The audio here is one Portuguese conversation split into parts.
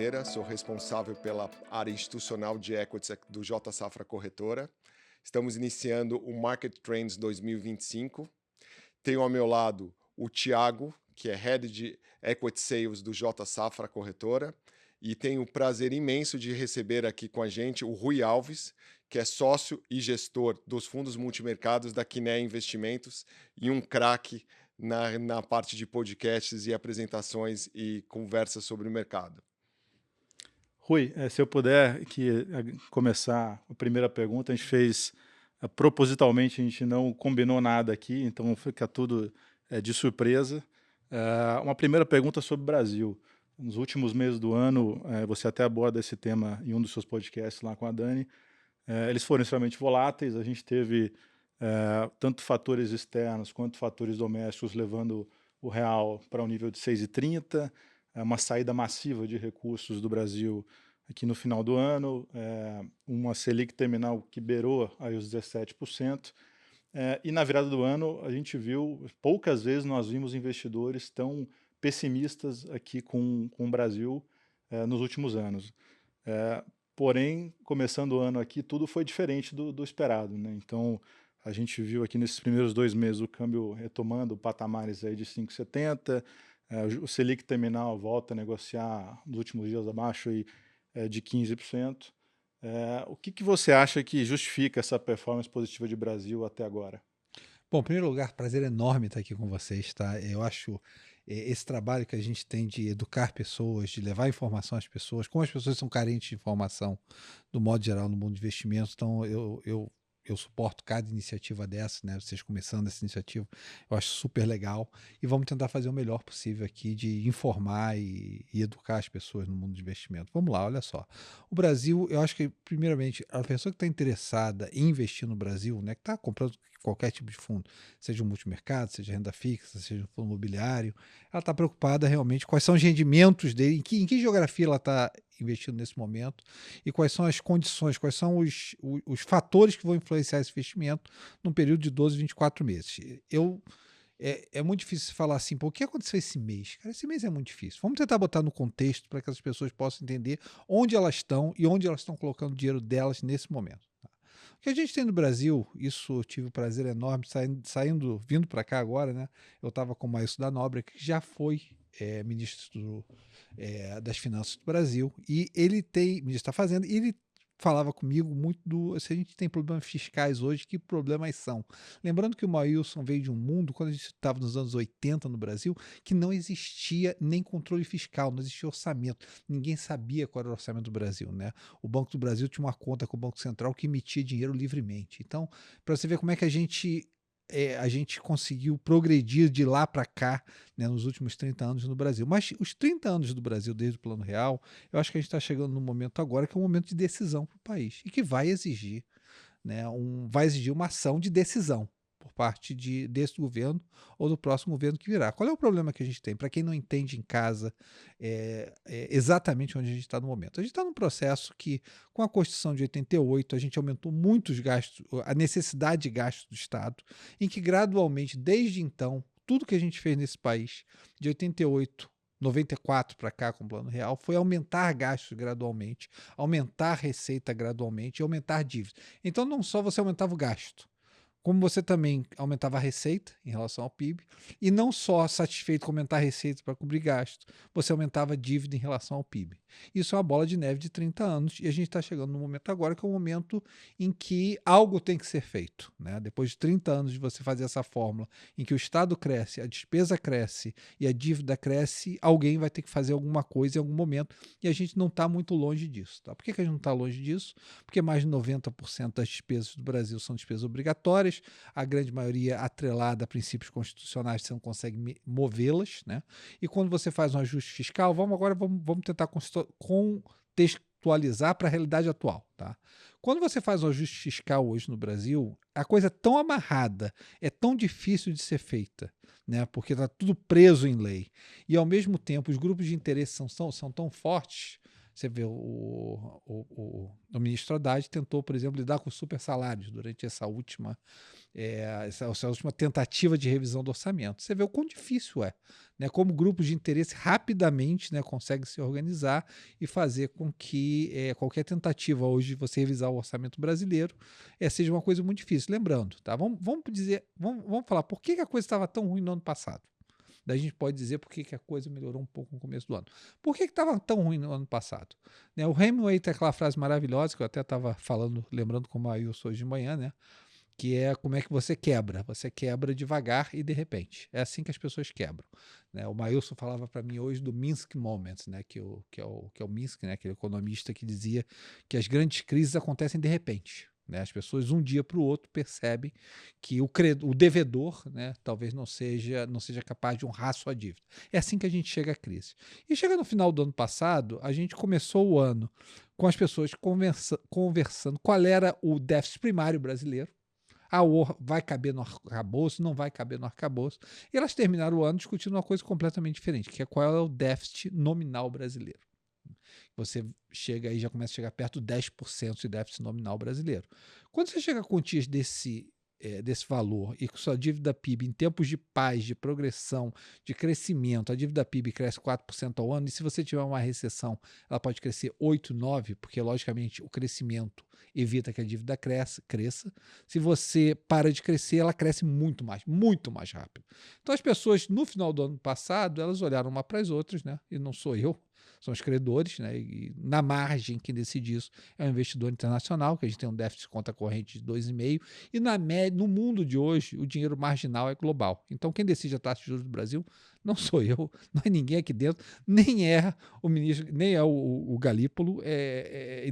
Oliveira, sou responsável pela área institucional de equities do J Safra Corretora. Estamos iniciando o Market Trends 2025. Tenho ao meu lado o Thiago, que é Head de Equity Sales do J Safra Corretora, e tenho o prazer imenso de receber aqui com a gente o Rui Alves, que é sócio e gestor dos fundos multimercados da Quiné Investimentos e um craque na parte de podcasts e apresentações e conversas sobre o mercado. Rui, se eu puder começar a primeira pergunta, a gente fez propositalmente, a gente não combinou nada aqui, então fica tudo de surpresa. Uma primeira pergunta sobre o Brasil. Nos últimos meses do ano, você até aborda esse tema em um dos seus podcasts lá com a Dani, eles foram extremamente voláteis, a gente teve tanto fatores externos quanto fatores domésticos levando o real para um nível de 6,30, uma saída massiva de recursos do Brasil aqui no final do ano, uma Selic terminal que beirou aí os 17%, e na virada do ano a gente viu, poucas vezes nós vimos investidores tão pessimistas aqui com o Brasil nos últimos anos. Porém, começando o ano aqui, tudo foi diferente do esperado, né? Então, a gente viu aqui nesses primeiros 2 meses o câmbio retomando patamares aí de 5,70, o Selic terminal volta a negociar nos últimos dias abaixo aí, de 15%. O que você acha que justifica essa performance positiva de Brasil até agora? Bom, em primeiro lugar, prazer enorme estar aqui com vocês, tá? Eu acho esse trabalho que a gente tem de educar pessoas, de levar informação às pessoas, como as pessoas são carentes de informação, do modo geral, no mundo de investimentos, então eu suporto cada iniciativa dessa, né? Vocês começando essa iniciativa, eu acho super legal e vamos tentar fazer o melhor possível aqui de informar e educar as pessoas no mundo de investimento. Vamos lá, olha só. O Brasil, eu acho que, primeiramente, a pessoa que está interessada em investir no Brasil, né, que está comprando qualquer tipo de fundo, seja um multimercado, seja renda fixa, seja um fundo imobiliário, ela está preocupada realmente quais são os rendimentos dele, em que geografia ela está investindo nesse momento e quais são as condições, quais são os fatores que vão influenciar esse investimento num período de 12, 24 meses. É muito difícil falar assim, pô, o que aconteceu esse mês? Cara, esse mês é muito difícil. Vamos tentar botar no contexto para que as pessoas possam entender onde elas estão e onde elas estão colocando o dinheiro delas nesse momento. O que a gente tem no Brasil, isso eu tive um prazer enorme, vindo para cá agora, né? Eu estava com o Maílson da Nóbrega, que já foi ministro das Finanças do Brasil, e ministro da Fazenda, e ele falava comigo muito se a gente tem problemas fiscais hoje, que problemas são. Lembrando que o Maílson veio de um mundo, quando a gente estava nos anos 80 no Brasil, que não existia nem controle fiscal, não existia orçamento. Ninguém sabia qual era o orçamento do Brasil, né? O Banco do Brasil tinha uma conta com o Banco Central que emitia dinheiro livremente. Então, para você ver como é que a gente conseguiu progredir de lá para cá, né, nos últimos 30 anos no Brasil. Mas os 30 anos do Brasil, desde o Plano Real, eu acho que a gente está chegando num momento agora que é um momento de decisão para o país e que vai exigir, né, vai exigir uma ação de decisão por parte desse governo ou do próximo governo que virá. Qual é o problema que a gente tem? Para quem não entende em casa exatamente onde a gente está no momento. A gente está num processo que, com a Constituição de 88, a gente aumentou muito os gastos, a necessidade de gasto do Estado, em que gradualmente, desde então, tudo que a gente fez nesse país, de 88 94 para cá com o Plano Real, foi aumentar gastos gradualmente, aumentar receita gradualmente e aumentar dívida. Então não só você aumentava o gasto, como você também aumentava a receita em relação ao PIB, e não só satisfeito com aumentar a receita para cobrir gasto, você aumentava a dívida em relação ao PIB. Isso é uma bola de neve de 30 anos, e a gente está chegando no momento agora que é um momento em que algo tem que ser feito, né? Depois de 30 anos de você fazer essa fórmula, em que o Estado cresce, a despesa cresce e a dívida cresce, alguém vai ter que fazer alguma coisa em algum momento, e a gente não está muito longe disso. Tá? Por que a gente não está longe disso? Porque mais de 90% das despesas do Brasil são despesas obrigatórias, a grande maioria atrelada a princípios constitucionais, você não consegue movê-las, né? E quando você faz um ajuste fiscal, vamos tentar contextualizar para a realidade atual, tá? Quando você faz um ajuste fiscal hoje no Brasil, a coisa é tão amarrada, é tão difícil de ser feita, né? Porque está tudo preso em lei. E, ao mesmo tempo, os grupos de interesse são tão fortes. Você vê o ministro Haddad tentou, por exemplo, lidar com super salários durante essa última tentativa de revisão do orçamento. Você vê o quão difícil é, né? Como grupos de interesse rapidamente, né, conseguem se organizar e fazer com que qualquer tentativa hoje de você revisar o orçamento brasileiro seja uma coisa muito difícil. Lembrando, tá? Vamos falar por que a coisa estava tão ruim no ano passado. Daí a gente pode dizer por que a coisa melhorou um pouco no começo do ano. Por que estava tão ruim no ano passado? Né, o Hemingway tem aquela frase maravilhosa que eu até estava falando, lembrando com o Ailson hoje de manhã, né? Que é como é que você quebra. Você quebra devagar e de repente. É assim que as pessoas quebram. Né? O Mailson falava para mim hoje do Minsk Moment, né? que é o Minsk, né? Aquele economista que dizia que as grandes crises acontecem de repente. Né? As pessoas, um dia para o outro, percebem que o devedor, né, talvez não seja capaz de honrar sua dívida. É assim que a gente chega à crise. E chega no final do ano passado, a gente começou o ano com as pessoas conversando qual era o déficit primário brasileiro. Vai caber no arcabouço, não vai caber no arcabouço. E elas terminaram o ano discutindo uma coisa completamente diferente, que é qual é o déficit nominal brasileiro. Você chega aí, já começa a chegar perto de 10% de déficit nominal brasileiro. Quando você chega a quantias desse valor e com sua dívida PIB em tempos de paz, de progressão, de crescimento, a dívida PIB cresce 4% ao ano, e se você tiver uma recessão, ela pode crescer 8%, 9%, porque logicamente o crescimento evita que a dívida cresça. Se você para de crescer, ela cresce muito mais rápido. Então as pessoas, no final do ano passado, elas olharam uma para as outras, né? E não sou eu, são os credores, né? E na margem quem decide isso é o investidor internacional, que a gente tem um déficit de conta corrente de 2,5%, e no mundo de hoje o dinheiro marginal é global. Então quem decide a taxa de juros do Brasil não sou eu, não é ninguém aqui dentro, nem é o ministro, nem é o Galípolo,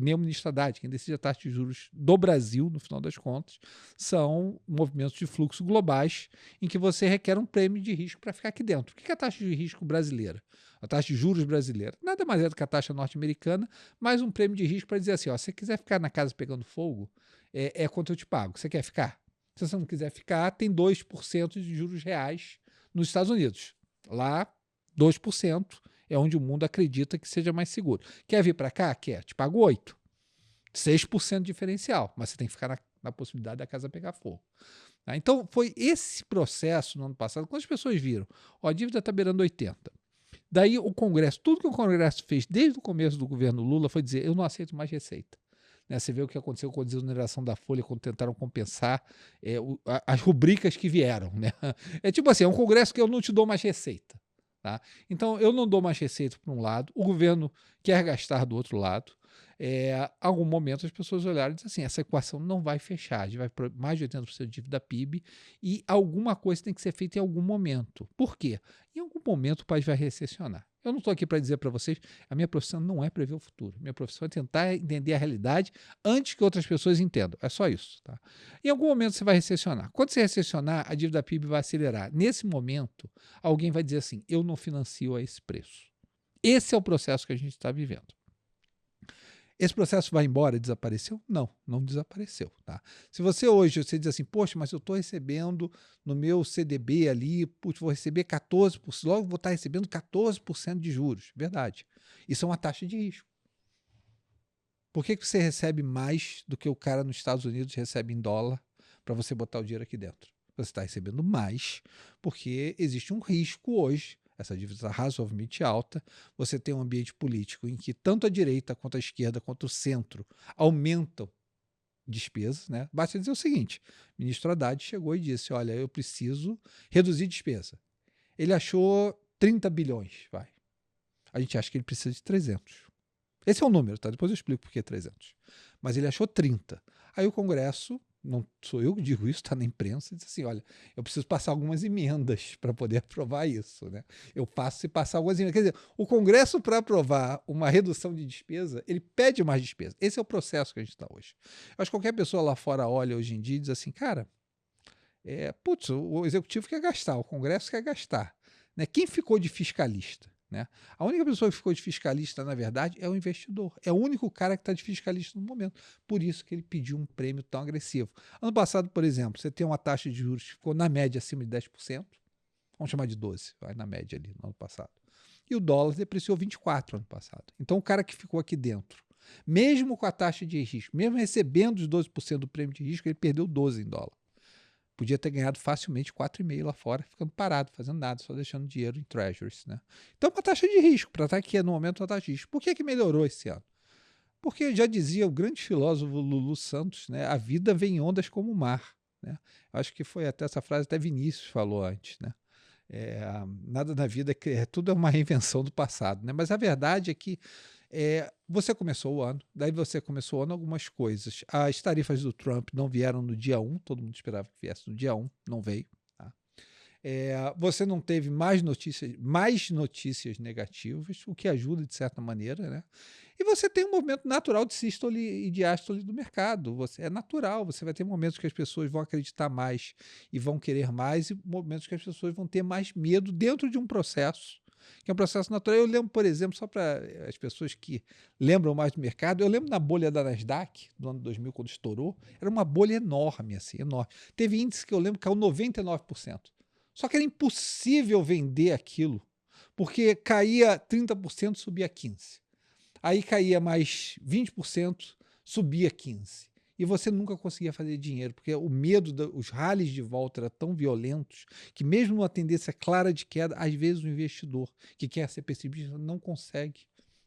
nem o ministro Haddad. Quem decide a taxa de juros do Brasil, no final das contas, são movimentos de fluxo globais em que você requer um prêmio de risco para ficar aqui dentro. O que é a taxa de risco brasileira? A taxa de juros brasileira nada mais é do que a taxa norte-americana, mais um prêmio de risco para dizer assim, ó, se você quiser ficar na casa pegando fogo, quanto eu te pago. Você quer ficar? Se você não quiser ficar, tem 2% de juros reais nos Estados Unidos. Lá, 2% é onde o mundo acredita que seja mais seguro. Quer vir para cá? Quer. Te pago 8%. 6% diferencial, mas você tem que ficar na possibilidade da casa pegar fogo. Tá? Então, foi esse processo no ano passado, quando as pessoas viram, ó, a dívida está beirando 80%. Daí o Congresso, tudo que o Congresso fez desde o começo do governo Lula foi dizer, eu não aceito mais receita. Né, você vê o que aconteceu com a desoneração da Folha quando tentaram compensar as rubricas que vieram. Né? É tipo assim, é um Congresso que eu não te dou mais receita. Tá? Então, eu não dou mais receita por um lado, o governo quer gastar do outro lado. Algum momento as pessoas olharam e disseram assim, essa equação não vai fechar, a gente vai para mais de 80% de dívida PIB e alguma coisa tem que ser feita em algum momento. Por quê? Em algum momento o país vai recessionar. Eu não estou aqui para dizer para vocês, a minha profissão não é prever o futuro. Minha profissão é tentar entender a realidade antes que outras pessoas entendam. É só isso. Tá? Em algum momento você vai recessionar. Quando você recessionar, a dívida PIB vai acelerar. Nesse momento, alguém vai dizer assim, eu não financio a esse preço. Esse é o processo que a gente está vivendo. Esse processo vai embora, desapareceu? Não, não desapareceu. Tá? Se você hoje diz assim, poxa, mas eu estou recebendo no meu CDB ali, putz, vou receber 14%, logo vou estar recebendo 14% de juros. Verdade. Isso é uma taxa de risco. Por que você recebe mais do que o cara nos Estados Unidos recebe em dólar para você botar o dinheiro aqui dentro? Você está recebendo mais porque existe um risco hoje. Essa dívida está razoavelmente alta, você tem um ambiente político em que tanto a direita, quanto a esquerda, quanto o centro aumentam despesas. Né? Basta dizer o seguinte, o ministro Haddad chegou e disse, olha, eu preciso reduzir despesa. Ele achou 30 bilhões, vai. A gente acha que ele precisa de 300. Esse é o número, tá? Depois eu explico por que 300. Mas ele achou 30. Aí o Congresso, não sou eu que digo isso, está na imprensa, diz assim, olha, eu preciso passar algumas emendas para poder aprovar isso. Né? Eu passo e passar algumas emendas. Quer dizer, o Congresso, para aprovar uma redução de despesa, ele pede mais despesa. Esse é o processo que a gente está hoje. Eu acho que qualquer pessoa lá fora olha hoje em dia e diz assim, cara, o Executivo quer gastar, o Congresso quer gastar. Né? Quem ficou de fiscalista? Né? A única pessoa que ficou de fiscalista, na verdade, é o investidor. É o único cara que está de fiscalista no momento. Por isso que ele pediu um prêmio tão agressivo. Ano passado, por exemplo, você tem uma taxa de juros que ficou na média acima de 10%. Vamos chamar de 12%, vai na média ali no ano passado. e o dólar depreciou 24% ano passado. Então o cara que ficou aqui dentro, mesmo com a taxa de risco, mesmo recebendo os 12% do prêmio de risco, ele perdeu 12 em dólar. Podia ter ganhado facilmente 4,5 lá fora, ficando parado, fazendo nada, só deixando dinheiro em treasuries, né? Então, uma taxa de risco, para estar aqui no momento, uma taxa de risco. Por que melhorou esse ano? Porque já dizia o grande filósofo Lulu Santos, né? A vida vem em ondas como o mar, né? Acho que foi até essa frase, até Vinícius falou antes, né? Nada na vida, tudo é uma reinvenção do passado, né? Mas a verdade é que você começou o ano, daí você começou o ano algumas coisas. As tarifas do Trump não vieram no dia 1, todo mundo esperava que viesse no dia 1, não veio. Tá? Você não teve mais notícias negativas, o que ajuda de certa maneira, né? E você tem um movimento natural de sístole e diástole do mercado. É natural, você vai ter momentos que as pessoas vão acreditar mais e vão querer mais, e momentos que as pessoas vão ter mais medo dentro de um processo, que é um processo natural. Eu lembro, por exemplo, só para as pessoas que lembram mais do mercado, eu lembro na bolha da Nasdaq, do ano 2000, quando estourou, era uma bolha enorme, assim, enorme. Teve índice que eu lembro que caiu 99%. Só que era impossível vender aquilo, porque caía 30%, subia 15%. Aí caía mais 20%, subia 15%. E você nunca conseguia fazer dinheiro, porque o medo, os rallies de volta eram tão violentos que mesmo numa tendência clara de queda, às vezes o investidor que quer ser pessimista não consegue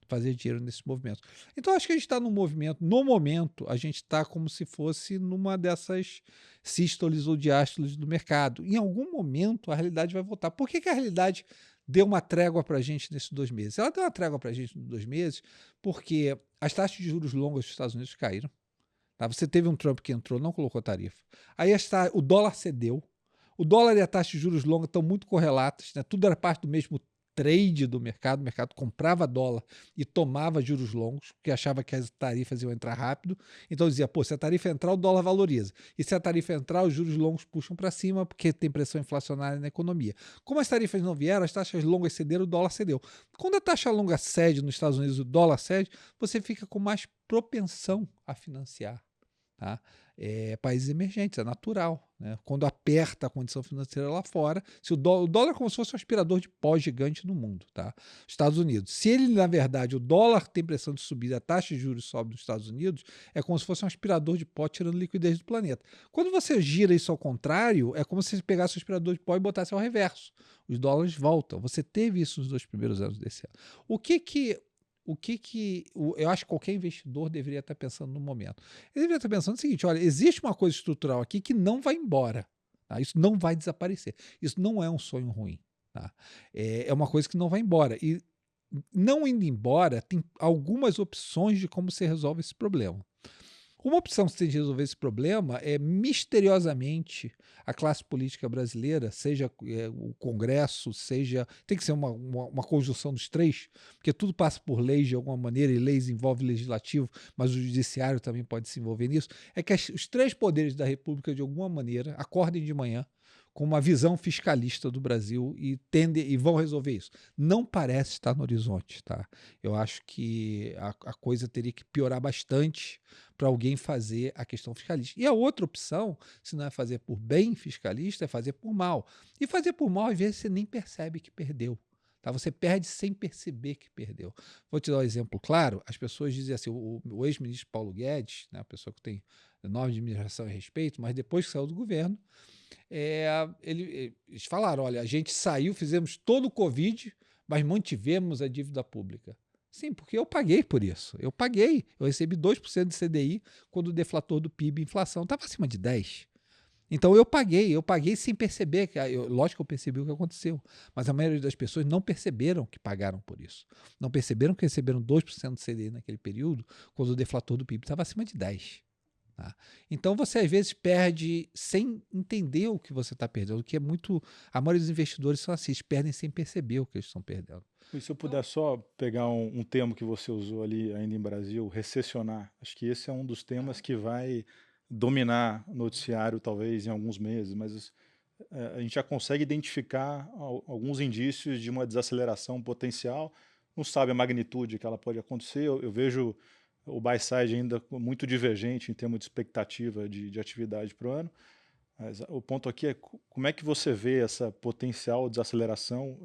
fazer dinheiro nesse movimento. Então acho que a gente está num movimento, no momento, a gente está como se fosse numa dessas sístoles ou diástoles do mercado. Em algum momento a realidade vai voltar. Por que a realidade deu uma trégua para a gente nesses 2 meses? Ela deu uma trégua para a gente nos 2 meses porque as taxas de juros longas dos Estados Unidos caíram. Tá? Você teve um Trump que entrou, não colocou tarifa. Aí o dólar cedeu. O dólar e a taxa de juros longa estão muito correlatas, né? Tudo era parte do mesmo trade do mercado. O mercado comprava dólar e tomava juros longos, porque achava que as tarifas iam entrar rápido. Então dizia, pô, se a tarifa entrar, o dólar valoriza. E se a tarifa entrar, os juros longos puxam para cima, porque tem pressão inflacionária na economia. Como as tarifas não vieram, as taxas longas cederam, o dólar cedeu. Quando a taxa longa cede nos Estados Unidos, o dólar cede, você fica com mais propensão a financiar. Tá? Países emergentes, é natural. Né? Quando aperta a condição financeira lá fora, se o dólar é como se fosse um aspirador de pó gigante no mundo. Tá? Estados Unidos. Se ele, na verdade, o dólar tem pressão de subir, a taxa de juros sobe nos Estados Unidos, é como se fosse um aspirador de pó tirando liquidez do planeta. Quando você gira isso ao contrário, é como se você pegasse o aspirador de pó e botasse ao reverso. Os dólares voltam. Você teve isso nos 2 primeiros anos desse ano. Eu acho que qualquer investidor deveria estar pensando no momento? Ele deveria estar pensando o seguinte: olha, existe uma coisa estrutural aqui que não vai embora. Tá? Isso não vai desaparecer. Isso não é um sonho ruim. Tá? É uma coisa que não vai embora. E não indo embora, tem algumas opções de como se resolve esse problema. Uma opção que tem de resolver esse problema é, misteriosamente, a classe política brasileira, seja o Congresso, tem que ser uma conjunção dos 3, porque tudo passa por leis de alguma maneira, e leis envolvem legislativo, mas o judiciário também pode se envolver nisso, é que os 3 poderes da República, de alguma maneira, acordem de manhã com uma visão fiscalista do Brasil e vão resolver isso. Não parece estar no horizonte. Tá? Eu acho que a coisa teria que piorar bastante para alguém fazer a questão fiscalista. E a outra opção, se não é fazer por bem fiscalista, é fazer por mal. E fazer por mal, às vezes, você nem percebe que perdeu. Tá? Você perde sem perceber que perdeu. Vou te dar um exemplo claro. As pessoas dizem assim, o ex-ministro Paulo Guedes, né, a pessoa que tem enorme admiração e respeito, mas depois que saiu do governo, eles falaram, olha, a gente saiu, fizemos todo o Covid, mas mantivemos a dívida pública. Sim, porque eu paguei por isso. Eu recebi 2% de CDI quando o deflator do PIB, inflação, estava acima de 10%. Então eu paguei sem perceber, lógico que eu percebi o que aconteceu, mas a maioria das pessoas não perceberam que pagaram por isso. Não perceberam que receberam 2% de CDI naquele período, quando o deflator do PIB estava acima de 10%. Tá? Então você às vezes perde sem entender o que você está perdendo, o que é muito. A maioria dos investidores são assim, eles perdem sem perceber o que eles estão perdendo. E se eu puder só pegar um termo que você usou ali ainda em Brasil, recessionar, acho que esse é um dos temas que vai dominar o noticiário talvez em alguns meses, mas a gente já consegue identificar alguns indícios de uma desaceleração potencial, não sabe a magnitude que ela pode acontecer. Eu vejo o buy side ainda muito divergente em termos de expectativa de atividade para o ano, mas o ponto aqui é como é que você vê essa potencial desaceleração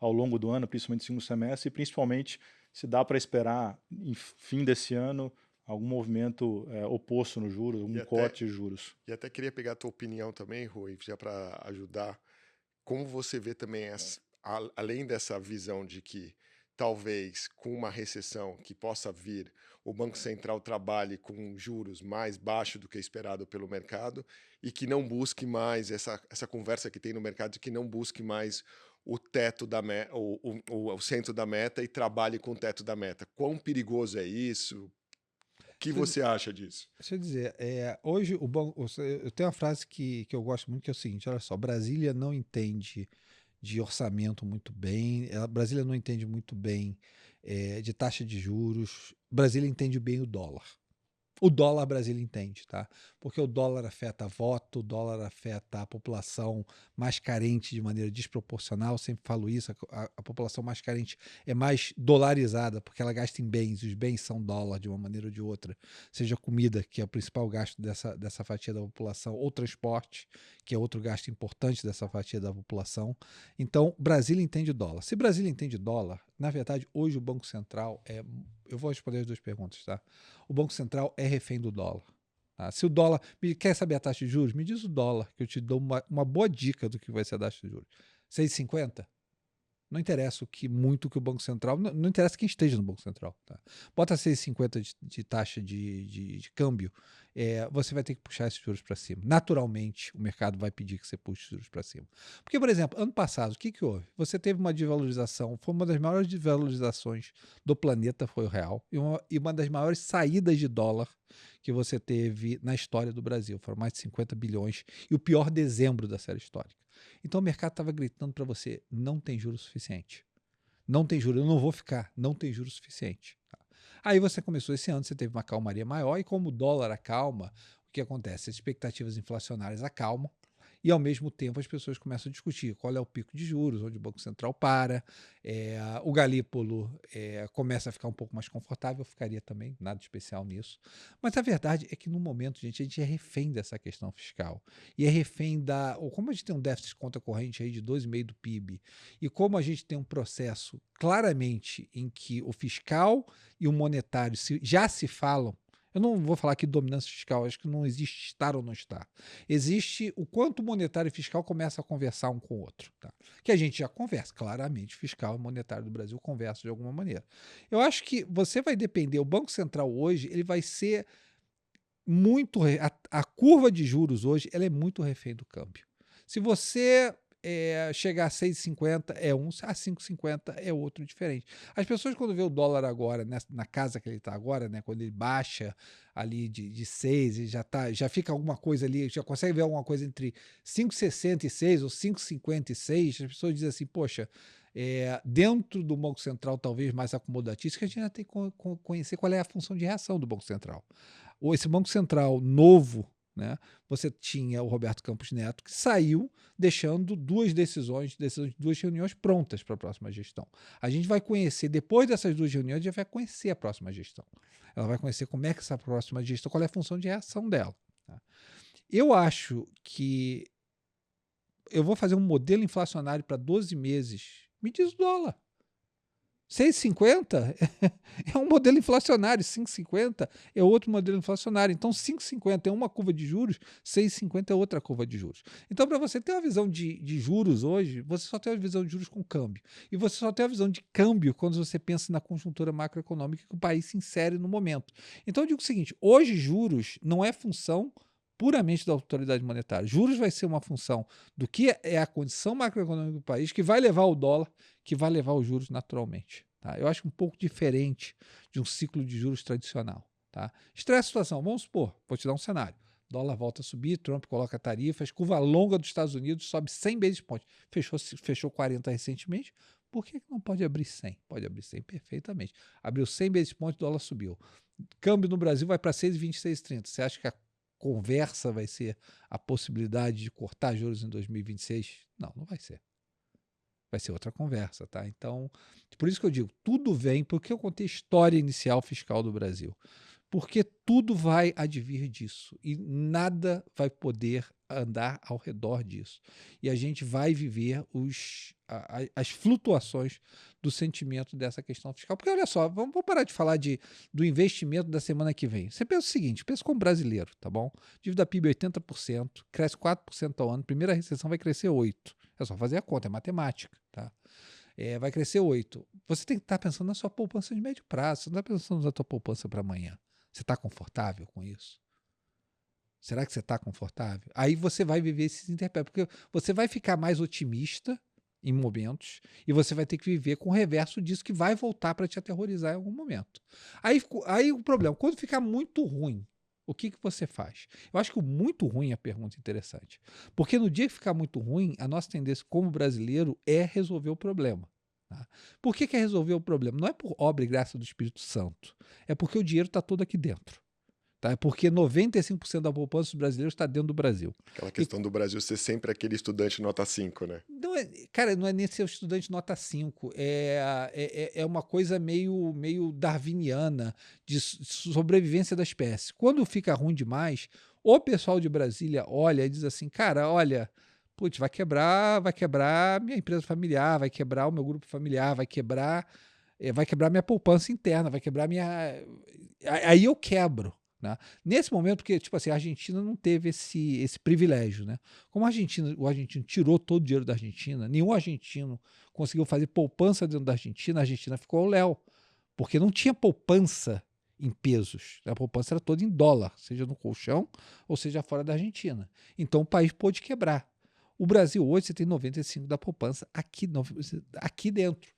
ao longo do ano, principalmente no segundo semestre, e principalmente se dá para esperar, em fim desse ano, algum movimento oposto nos juros, algum corte de juros. E até queria pegar a tua opinião também, Rui, já para ajudar. Como você vê também, além dessa visão de que talvez com uma recessão que possa vir, o Banco Central trabalhe com juros mais baixos do que esperado pelo mercado e que não busque mais essa conversa que tem no mercado de que não busque mais o teto da o centro da meta e trabalhe com o teto da meta. Quão perigoso é isso? O que você acha disso? Deixa eu dizer, hoje o banco. Eu tenho uma frase que eu gosto muito, que é o seguinte: olha só, Brasília não entende de orçamento muito bem, Brasília não entende muito bem de taxa de juros, Brasília entende bem o dólar. O dólar Brasília entende, tá? Porque o dólar afeta voto, o dólar afeta a população mais carente de maneira desproporcional. Eu sempre falo isso, a população mais carente é mais dolarizada, porque ela gasta em bens, e os bens são dólar de uma maneira ou de outra. Seja comida, que é o principal gasto dessa fatia da população, ou transporte, que é outro gasto importante dessa fatia da população. Então, Brasília entende dólar. Se Brasília entende dólar, na verdade, hoje o Banco Central eu vou responder as duas perguntas, tá? O Banco Central é refém do dólar. Tá? Se o dólar... Quer saber a taxa de juros? Me diz o dólar, que eu te dou uma boa dica do que vai ser a taxa de juros. 6,50? Não interessa muito que o Banco Central... Não interessa quem esteja no Banco Central. Tá? Bota 6,50 de taxa de câmbio, você vai ter que puxar esses juros para cima. Naturalmente, o mercado vai pedir que você puxe os juros para cima. Porque, por exemplo, ano passado, o que houve? Você teve uma desvalorização, foi uma das maiores desvalorizações do planeta, foi o real, e uma das maiores saídas de dólar que você teve na história do Brasil. Foram mais de 50 bilhões e o pior dezembro da série histórica. Então o mercado estava gritando para você, não tem juros suficiente. Não tem juros, eu não vou ficar, não tem juros suficiente. Tá? Aí você começou esse ano, você teve uma calmaria maior, e como o dólar acalma, o que acontece? As expectativas inflacionárias acalmam, e ao mesmo tempo as pessoas começam a discutir qual é o pico de juros, onde o Banco Central para, o Galípolo começa a ficar um pouco mais confortável, eu ficaria também, nada especial nisso. Mas a verdade é que no momento, gente, a gente é refém dessa questão fiscal, e é refém como a gente tem um déficit de conta corrente aí de 2,5% do PIB, e como a gente tem um processo claramente em que o fiscal e o monetário já se falam. Eu não vou falar aqui de dominância fiscal, acho que não existe estar ou não estar. Existe o quanto o monetário e fiscal começa a conversar um com o outro. Tá? Que a gente já conversa, claramente, fiscal e monetário do Brasil conversam de alguma maneira. Eu acho que você vai depender, o Banco Central hoje, ele vai ser muito... A curva de juros hoje, ela é muito refém do câmbio. Se você chegar a 6,50 é um, a 5,50 é outro diferente. As pessoas, quando vê o dólar agora, na casa que ele está agora, né, quando ele baixa ali de 6 e já fica alguma coisa ali, já consegue ver alguma coisa entre 5,66 ou 5,56, as pessoas dizem assim, poxa, dentro do Banco Central talvez mais acomodatício, que a gente ainda tem que conhecer qual é a função de reação do Banco Central. Ou esse Banco Central novo, né? Você tinha o Roberto Campos Neto, que saiu deixando duas reuniões prontas para a próxima gestão. A gente vai conhecer, depois dessas duas reuniões, a gente vai conhecer a próxima gestão. Ela vai conhecer como é que essa próxima gestão, qual é a função de reação dela. Tá? Eu acho que eu vou fazer um modelo inflacionário para 12 meses. Me diz o dólar. 6,50 é um modelo inflacionário, 5,50 é outro modelo inflacionário. Então, 5,50 é uma curva de juros, 6,50 é outra curva de juros. Então, para você ter uma visão de juros hoje, você só tem uma visão de juros com câmbio. E você só tem uma visão de câmbio quando você pensa na conjuntura macroeconômica que o país se insere no momento. Então, eu digo o seguinte, hoje juros não é função puramente da autoridade monetária. Juros vai ser uma função do que é a condição macroeconômica do país, que vai levar o dólar, que vai levar os juros naturalmente. Tá? Eu acho um pouco diferente de um ciclo de juros tradicional. Tá? Estressa a situação. Vamos supor, vou te dar um cenário. Dólar volta a subir, Trump coloca tarifas, curva longa dos Estados Unidos sobe 100 basis points. Fechou 40 recentemente. Por que não pode abrir 100? Pode abrir 100 perfeitamente. Abriu 100 basis points, dólar subiu. Câmbio no Brasil vai para 6,20, 6,30. Você acha que a conversa vai ser a possibilidade de cortar juros em 2026? Não, não vai ser. Vai ser outra conversa, tá? Então, por isso que eu digo, tudo vem, porque eu contei a história inicial fiscal do Brasil. Porque tudo vai advir disso e nada vai poder andar ao redor disso. E a gente vai viver as flutuações do sentimento dessa questão fiscal. Porque olha só, vamos parar de falar do investimento da semana que vem. Você pensa o seguinte, pensa como brasileiro, tá bom? Dívida PIB 80%, cresce 4% ao ano, primeira recessão vai crescer 8%. É só fazer a conta, é matemática, tá? Vai crescer 8%. Você tem que estar pensando na sua poupança de médio prazo, você não está pensando na sua poupança para amanhã. Você está confortável com isso? Será que você está confortável? Aí você vai viver esses interpédios, porque você vai ficar mais otimista em momentos e você vai ter que viver com o reverso disso que vai voltar para te aterrorizar em algum momento. Aí o problema, quando ficar muito ruim, o que você faz? Eu acho que o muito ruim é a pergunta interessante. Porque no dia que ficar muito ruim, a nossa tendência como brasileiro é resolver o problema. Tá? Por que é resolver o problema? Não é por obra e graça do Espírito Santo. É porque o dinheiro está todo aqui dentro. Tá? É porque 95% da poupança dos brasileiros está dentro do Brasil. Aquela questão do Brasil ser sempre aquele estudante nota 5, né? Não cara, não é nem ser estudante nota 5. É uma coisa meio darwiniana de sobrevivência da espécie. Quando fica ruim demais, o pessoal de Brasília olha e diz assim, cara, olha, putz, vai quebrar minha empresa familiar, vai quebrar o meu grupo familiar, vai quebrar minha poupança interna, vai quebrar minha... Aí eu quebro. Né? Nesse momento, porque tipo assim, a Argentina não teve esse privilégio. Né? Como o argentino tirou todo o dinheiro da Argentina, nenhum argentino conseguiu fazer poupança dentro da Argentina, a Argentina ficou ao léu, porque não tinha poupança em pesos. A poupança era toda em dólar, seja no colchão ou seja fora da Argentina. Então o país pôde quebrar. O Brasil hoje você tem 95% da poupança aqui dentro.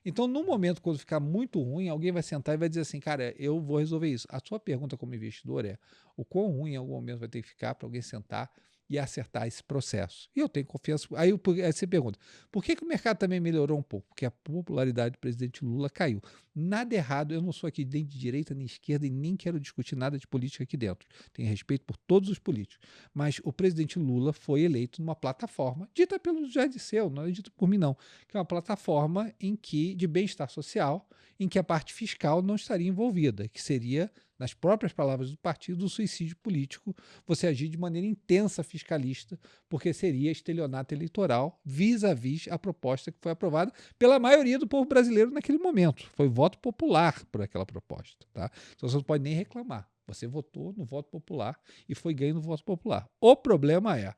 Então, no momento, quando ficar muito ruim, alguém vai sentar e vai dizer assim, cara, eu vou resolver isso. A sua pergunta como investidor é o quão ruim em algum momento vai ter que ficar para alguém sentar e acertar esse processo. E eu tenho confiança. Aí você pergunta, por que o mercado também melhorou um pouco? Porque a popularidade do presidente Lula caiu. Nada errado, eu não sou aqui nem de direita nem de esquerda e nem quero discutir nada de política aqui dentro. Tenho respeito por todos os políticos. Mas o presidente Lula foi eleito numa plataforma, dita pelo Jair Disseu, não é dita por mim não, que é uma plataforma de bem-estar social, em que a parte fiscal não estaria envolvida, que seria, nas próprias palavras do partido, o suicídio político, você agir de maneira intensa fiscalista, porque seria estelionato eleitoral vis-à-vis a proposta que foi aprovada pela maioria do povo brasileiro naquele momento. Foi voto popular por aquela proposta. Tá? Então você não pode nem reclamar. Você votou no voto popular e foi ganho no voto popular. O problema é,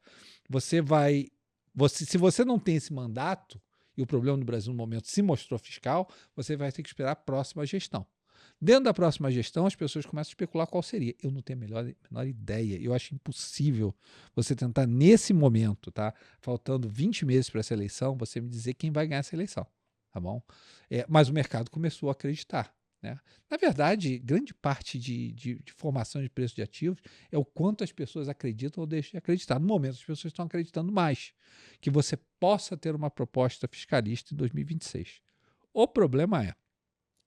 se você não tem esse mandato, e o problema do Brasil no momento se mostrou fiscal, você vai ter que esperar a próxima gestão. Dentro da próxima gestão, as pessoas começam a especular qual seria. Eu não tenho a menor ideia. Eu acho impossível você tentar, nesse momento, tá? Faltando 20 meses para essa eleição, você me dizer quem vai ganhar essa eleição. Tá bom? Mas o mercado começou a acreditar. Né? Na verdade, grande parte de formação de preço de ativos é o quanto as pessoas acreditam ou deixam de acreditar. No momento, as pessoas estão acreditando mais que você possa ter uma proposta fiscalista em 2026. O problema é,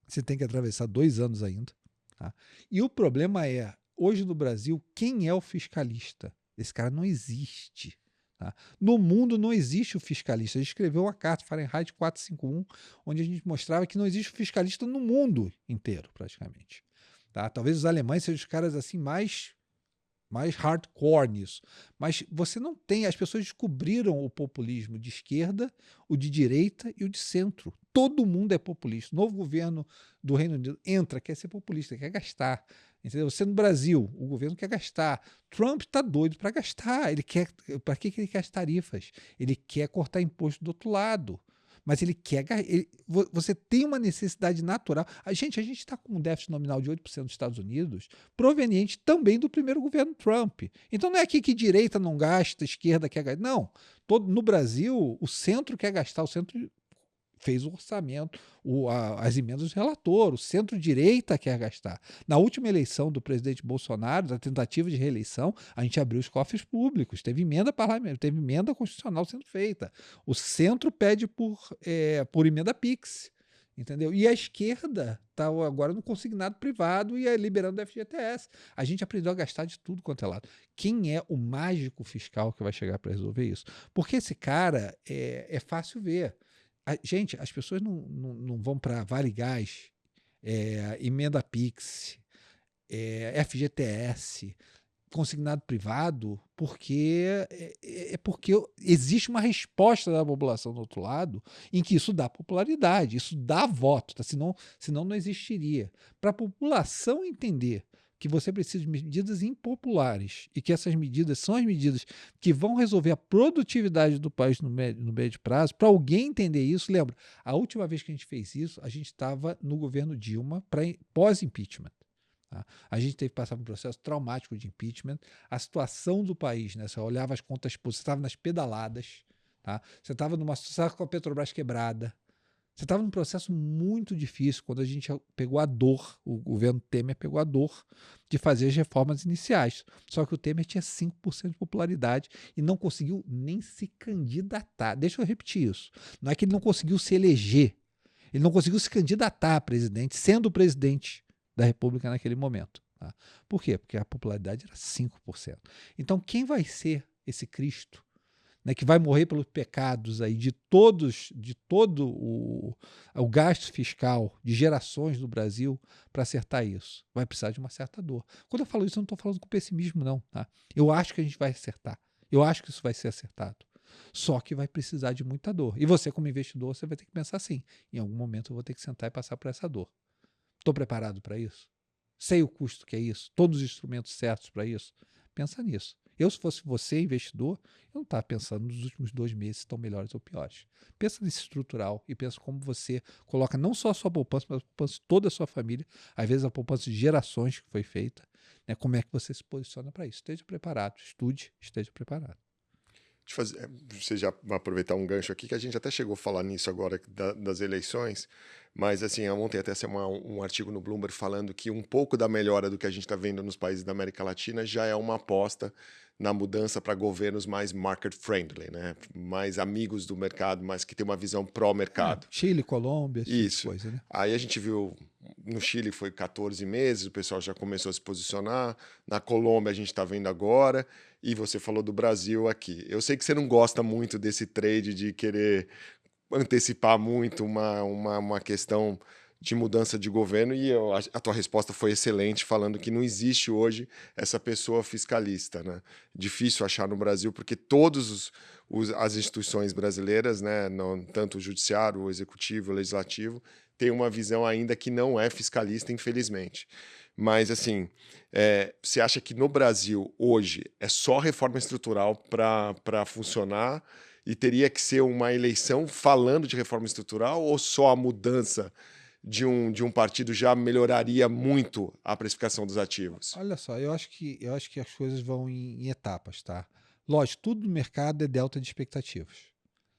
você tem que atravessar 2 anos ainda. Tá? E o problema é, hoje no Brasil, quem é o fiscalista? Esse cara não existe. Tá? No mundo não existe o fiscalista. A gente escreveu uma carta, Fahrenheit 451, onde a gente mostrava que não existe o fiscalista no mundo inteiro, praticamente. Tá? Talvez os alemães sejam os caras assim mais hardcore nisso. Mas você não tem... As pessoas descobriram o populismo de esquerda, o de direita e o de centro. Todo mundo é populista. O novo governo do Reino Unido entra, quer ser populista, quer gastar. Entendeu? Você no Brasil, o governo quer gastar. Trump está doido para gastar. Para que ele quer as tarifas? Ele quer cortar imposto do outro lado. Mas ele quer... você tem uma necessidade natural. A gente está com um déficit nominal de 8% dos Estados Unidos, proveniente também do primeiro governo Trump. Então não é aqui que direita não gasta, esquerda quer gastar. Não. No Brasil, o centro quer gastar, o centro fez o orçamento, as emendas do relator, o centro-direita quer gastar. Na última eleição do presidente Bolsonaro, da tentativa de reeleição, a gente abriu os cofres públicos, teve emenda parlamentar, teve emenda constitucional sendo feita. O centro pede por emenda PIX, entendeu? E a esquerda está agora no consignado privado e liberando o FGTS. A gente aprendeu a gastar de tudo quanto é lado. Quem é o mágico fiscal que vai chegar para resolver isso? Porque esse cara é fácil ver. Gente, as pessoas não vão para Vale Gás, emenda PIX, FGTS, consignado privado porque porque existe uma resposta da população do outro lado em que isso dá popularidade, isso dá voto, tá? Senão não existiria. Para a população entender que você precisa de medidas impopulares e que essas medidas são as medidas que vão resolver a produtividade do país no médio prazo, para alguém entender isso, lembra, a última vez que a gente fez isso, a gente estava no governo Dilma pós-impeachment. Tá? A gente teve que passar por um processo traumático de impeachment. A situação do país, né? Você olhava as contas, você estava nas pedaladas, tá? Você estava com a Petrobras quebrada. Você estava num processo muito difícil quando a gente pegou a dor, o governo Temer pegou a dor de fazer as reformas iniciais. Só que o Temer tinha 5% de popularidade e não conseguiu nem se candidatar. Deixa eu repetir isso. Não é que ele não conseguiu se eleger. Ele não conseguiu se candidatar a presidente, sendo o presidente da República naquele momento. Tá? Por quê? Porque a popularidade era 5%. Então, quem vai ser esse Cristo, né, que vai morrer pelos pecados aí de todo o gasto fiscal de gerações do Brasil para acertar isso? Vai precisar de uma certa dor. Quando eu falo isso, eu não estou falando com pessimismo, não. Tá? Eu acho que a gente vai acertar. Eu acho que isso vai ser acertado. Só que vai precisar de muita dor. E você, como investidor, você vai ter que pensar assim: em algum momento eu vou ter que sentar e passar por essa dor. Estou preparado para isso? Sei o custo que é isso? Todos os instrumentos certos para isso? Pensa nisso. Eu, se fosse você, investidor, eu não estava pensando nos últimos 2 meses se estão melhores ou piores. Pensa nesse estrutural e pensa como você coloca não só a sua poupança, mas a poupança de toda a sua família, às vezes a poupança de gerações que foi feita, né? Como é que você se posiciona para isso? Esteja preparado, estude, esteja preparado. Você já vai aproveitar um gancho aqui, que a gente até chegou a falar nisso agora das eleições, mas assim, ontem até saiu um artigo no Bloomberg falando que um pouco da melhora do que a gente está vendo nos países da América Latina já é uma aposta na mudança para governos mais market-friendly, né? Mais amigos do mercado, mas que tem uma visão pró-mercado. Chile, Colômbia, Isso. Coisa, né? Aí a gente viu, no Chile foi 14 meses, o pessoal já começou a se posicionar. Na Colômbia a gente está vendo agora. E você falou do Brasil aqui. Eu sei que você não gosta muito desse trade de querer antecipar muito uma questão de mudança de governo, e a tua resposta foi excelente, falando que não existe hoje essa pessoa fiscalista, né? Difícil achar no Brasil, porque todas as instituições brasileiras, né, tanto o judiciário, o executivo, o legislativo, têm uma visão ainda que não é fiscalista, infelizmente. Mas, assim, você acha que no Brasil, hoje, é só reforma estrutural para funcionar e teria que ser uma eleição falando de reforma estrutural, ou só a mudança de um partido já melhoraria muito a precificação dos ativos? Olha só, eu acho que as coisas vão em etapas, tá? Lógico, tudo no mercado é delta de expectativas.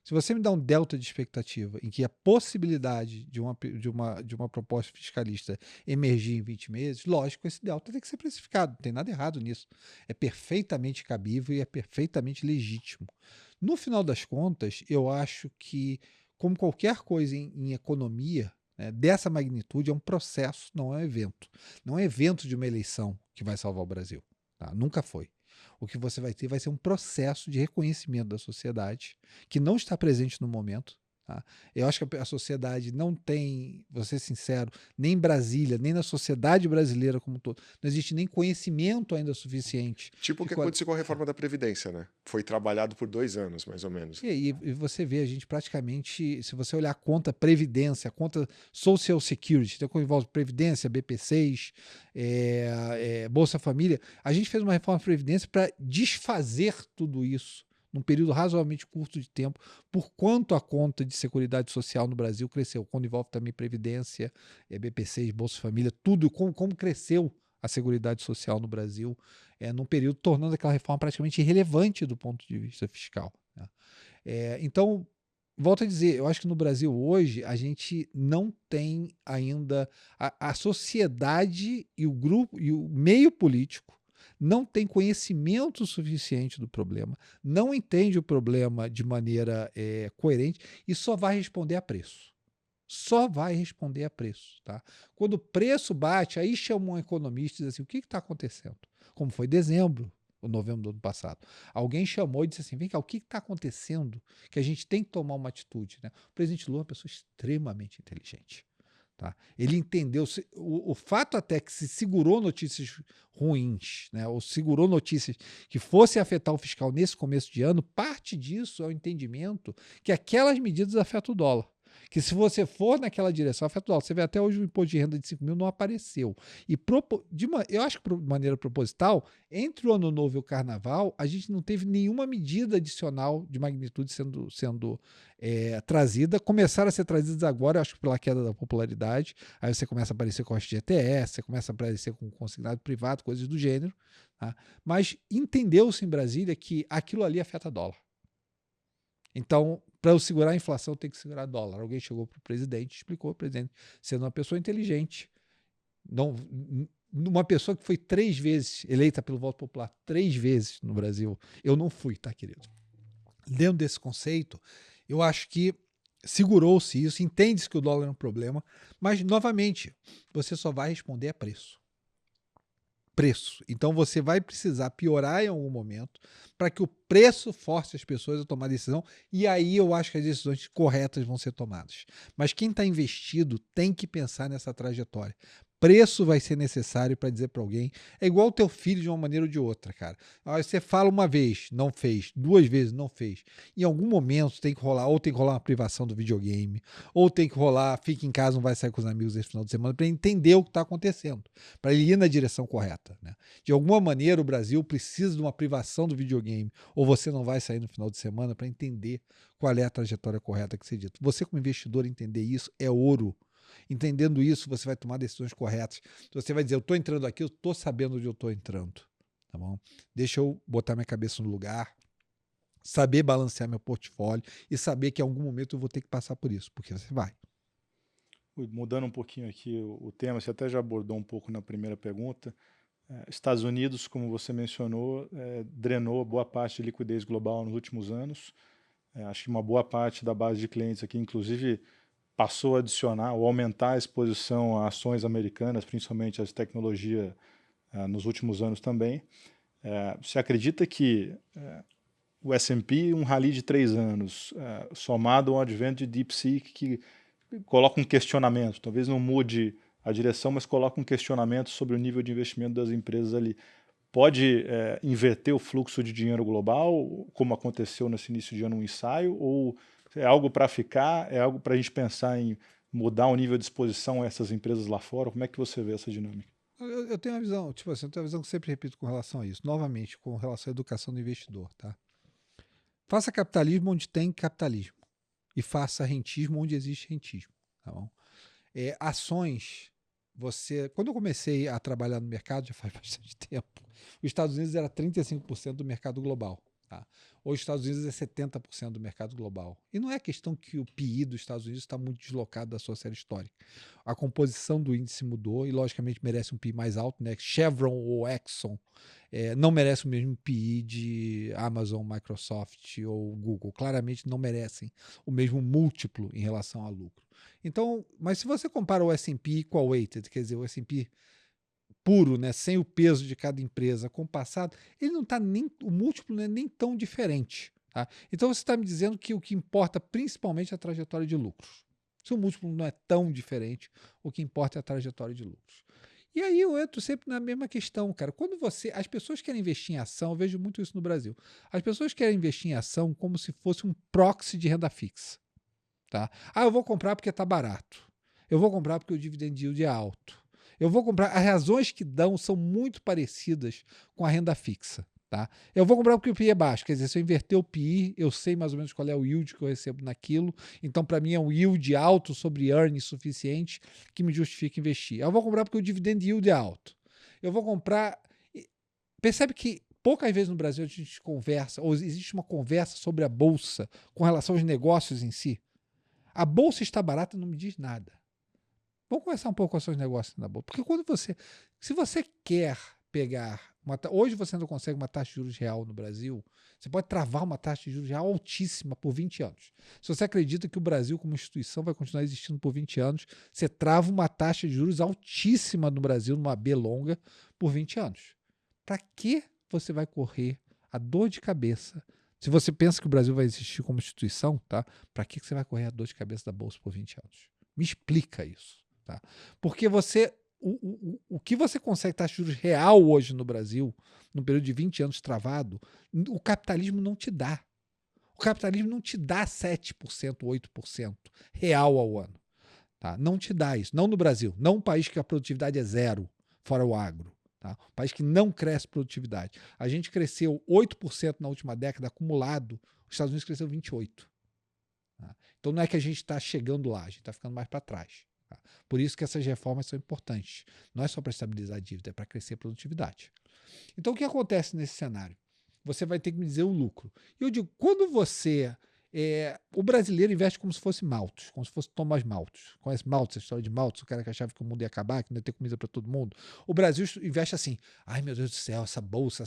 Se você me dá um delta de expectativa em que a possibilidade de uma proposta fiscalista emergir em 20 meses, lógico, esse delta tem que ser precificado, não tem nada errado nisso. É perfeitamente cabível e é perfeitamente legítimo. No final das contas, eu acho que, como qualquer coisa em economia, né, dessa magnitude, é um processo, não é um evento. Não é evento de uma eleição que vai salvar o Brasil. Tá? Nunca foi. O que você vai ter vai ser um processo de reconhecimento da sociedade que não está presente no momento. Tá? Eu acho que a sociedade não tem, vou ser sincero, nem em Brasília, nem na sociedade brasileira como um todo, não existe nem conhecimento ainda suficiente. Tipo o que aconteceu com a reforma da Previdência, né? Foi trabalhado por 2 anos, mais ou menos. E você vê a gente praticamente, se você olhar a conta Previdência, a conta Social Security, então, que envolve Previdência, BP6, Bolsa Família, a gente fez uma reforma da Previdência para desfazer tudo isso num período razoavelmente curto de tempo, por quanto a conta de Seguridade Social no Brasil cresceu, quando envolve também Previdência, BP6, Bolsa Família, tudo, como cresceu a Seguridade Social no Brasil, num período tornando aquela reforma praticamente irrelevante do ponto de vista fiscal. Né? Então, volto a dizer, eu acho que no Brasil hoje a gente não tem ainda a sociedade e o grupo e o meio político não tem conhecimento suficiente do problema, não entende o problema de maneira coerente e só vai responder a preço. Só vai responder a preço. Tá? Quando o preço bate, aí chama um economista e diz assim, o que está acontecendo? Como foi dezembro, ou novembro do ano passado. Alguém chamou e disse assim, vem cá, o que está acontecendo que a gente tem que tomar uma atitude? Né? O presidente Lula é uma pessoa extremamente inteligente. Tá? Ele entendeu, o fato até que se segurou notícias ruins, né, ou segurou notícias que fossem afetar o fiscal nesse começo de ano, parte disso é o entendimento que aquelas medidas afetam o dólar. Que se você for naquela direção, afeta o dólar. Você vê até hoje o imposto de renda de 5 mil não apareceu. E eu acho que de maneira proposital, entre o Ano Novo e o Carnaval, a gente não teve nenhuma medida adicional de magnitude sendo trazida. Começaram a ser trazidas agora, acho que pela queda da popularidade. Aí você começa a aparecer com a GTS, você começa a aparecer com consignado privado, coisas do gênero. Tá? Mas entendeu-se em Brasília que aquilo ali afeta dólar. Então, para eu segurar a inflação, tem que segurar dólar. Alguém chegou para o presidente, explicou, o presidente, sendo uma pessoa inteligente, uma pessoa que foi 3 vezes eleita pelo voto popular, 3 vezes no Brasil. Eu não fui, tá, querido? Dentro desse conceito, eu acho que segurou-se isso, entende-se que o dólar é um problema, mas, novamente, você só vai responder a preço. Então você vai precisar piorar em algum momento para que o preço force as pessoas a tomar decisão, e aí eu acho que as decisões corretas vão ser tomadas. Mas quem está investido tem que pensar nessa trajetória. Preço vai ser necessário para dizer para alguém. É igual o teu filho de uma maneira ou de outra, cara. Você fala uma vez, não fez. 2 vezes, não fez. Em algum momento tem que rolar, ou tem que rolar uma privação do videogame, ou tem que rolar, fica em casa, não vai sair com os amigos esse final de semana, para ele entender o que está acontecendo, para ele ir na direção correta. Né? De alguma maneira, o Brasil precisa de uma privação do videogame, ou você não vai sair no final de semana para entender qual é a trajetória correta que você dita. Você, como investidor, entender isso é ouro. Entendendo isso, você vai tomar decisões corretas. Você vai dizer, eu estou entrando aqui, eu estou sabendo onde eu estou entrando. Tá bom? Deixa eu botar minha cabeça no lugar, saber balancear meu portfólio e saber que em algum momento eu vou ter que passar por isso, porque você vai. Mudando um pouquinho aqui o tema, você até já abordou um pouco na primeira pergunta. Estados Unidos, como você mencionou, drenou boa parte de liquidez global nos últimos anos. Acho que uma boa parte da base de clientes aqui, inclusive, passou a adicionar ou aumentar a exposição a ações americanas, principalmente as de tecnologia, nos últimos anos também. Você acredita que o S&P, um rally de 3 anos, somado ao advento de DeepSeek, que coloca um questionamento, talvez não mude a direção, mas coloca um questionamento sobre o nível de investimento das empresas ali, pode inverter o fluxo de dinheiro global, como aconteceu nesse início de ano, um ensaio, ou é algo para ficar, é algo para a gente pensar em mudar o nível de exposição a essas empresas lá fora? Como é que você vê essa dinâmica? Eu tenho uma visão, tipo assim, eu tenho uma visão que eu sempre repito com relação a isso, novamente, com relação à educação do investidor, tá? Faça capitalismo onde tem capitalismo e faça rentismo onde existe rentismo, tá bom? Ações, quando eu comecei a trabalhar no mercado, já faz bastante tempo, os Estados Unidos era 35% do mercado global. Tá? Hoje os Estados Unidos é 70% do mercado global. E não é questão que o PI dos Estados Unidos está muito deslocado da sua série histórica. A composição do índice mudou e, logicamente, merece um PI mais alto. Né? Chevron ou Exxon não merece o mesmo PI de Amazon, Microsoft ou Google. Claramente não merecem o mesmo múltiplo em relação a lucro. Então, mas se você compara o S&P equal weighted, quer dizer, o S&P puro, né, sem o peso de cada empresa com o passado, ele não está nem, o múltiplo não é nem tão diferente. Tá? Então você está me dizendo que o que importa principalmente é a trajetória de lucros. Se o múltiplo não é tão diferente, o que importa é a trajetória de lucros. E aí eu entro sempre na mesma questão, cara. Quando as pessoas querem investir em ação, eu vejo muito isso no Brasil. As pessoas querem investir em ação como se fosse um proxy de renda fixa. Tá? Eu vou comprar porque está barato. Eu vou comprar porque o dividend yield é alto. Eu vou comprar. As razões que dão são muito parecidas com a renda fixa. Tá? Eu vou comprar porque o PI é baixo. Quer dizer, se eu inverter o PI, eu sei mais ou menos qual é o yield que eu recebo naquilo. Então, para mim, é um yield alto sobre earnings suficiente que me justifica investir. Eu vou comprar porque o dividend yield é alto. Eu vou comprar. Percebe que poucas vezes no Brasil a gente conversa, ou existe uma conversa sobre a bolsa com relação aos negócios em si. A bolsa está barata não me diz nada. Vamos conversar um pouco com os seus negócios na bolsa. Porque se você quer pegar, hoje você não consegue uma taxa de juros real no Brasil, você pode travar uma taxa de juros real altíssima por 20 anos. Se você acredita que o Brasil como instituição vai continuar existindo por 20 anos, você trava uma taxa de juros altíssima no Brasil, numa B longa, por 20 anos. Para que você vai correr a dor de cabeça? Se você pensa que o Brasil vai existir como instituição, tá? Para que você vai correr a dor de cabeça da bolsa por 20 anos? Me explica isso. Tá? Porque o que você consegue taxa de juros real hoje no Brasil, num período de 20 anos travado, o capitalismo não te dá. O capitalismo não te dá 7%, 8% real ao ano. Tá? Não te dá isso. Não no Brasil. Não um país que a produtividade é zero, fora o agro. Tá? Um país que não cresce produtividade. A gente cresceu 8% na última década, acumulado. Os Estados Unidos cresceu 28%. Tá? Então não é que a gente está chegando lá, a gente está ficando mais para trás. Tá? Por isso que essas reformas são importantes. Não é só para estabilizar a dívida, é para crescer a produtividade. Então o que acontece nesse cenário? Você vai ter que me dizer o lucro. E eu digo, quando você... o brasileiro investe como se fosse Malthus, como se fosse Thomas Malthus. Conhece Malthus, a história de Malthus, o cara que achava que o mundo ia acabar, que não ia ter comida para todo mundo. O Brasil investe assim, ai meu Deus do céu, essa bolsa,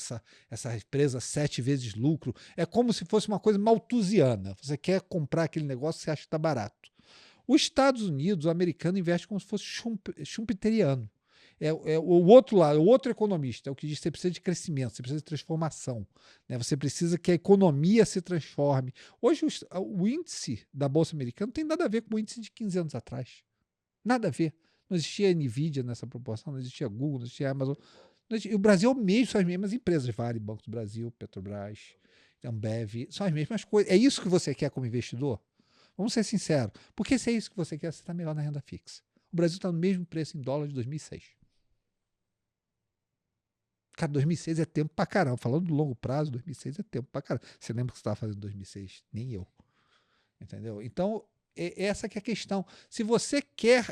essa empresa 7 vezes lucro, é como se fosse uma coisa malthusiana. Você quer comprar aquele negócio que você acha que está barato. Os Estados Unidos, o americano, investe como se fosse schumpeteriano. O outro lado, o outro economista, é o que diz que você precisa de crescimento, você precisa de transformação. Né? Você precisa que a economia se transforme. Hoje, o índice da Bolsa Americana não tem nada a ver com o índice de 15 anos atrás. Nada a ver. Não existia NVIDIA nessa proporção, não existia Google, não existia Amazon. Não existia, o Brasil é o mesmo, são as mesmas empresas, Vale, Banco do Brasil, Petrobras, Ambev, são as mesmas coisas. É isso que você quer como investidor? Vamos ser sinceros. Porque se é isso que você quer, você está melhor na renda fixa. O Brasil está no mesmo preço em dólar de 2006. Cara, 2006 é tempo pra caramba. Falando do longo prazo, 2006 é tempo pra caramba. Você lembra o que você estava fazendo em 2006? Nem eu. Entendeu? Então, essa que é a questão. Se você quer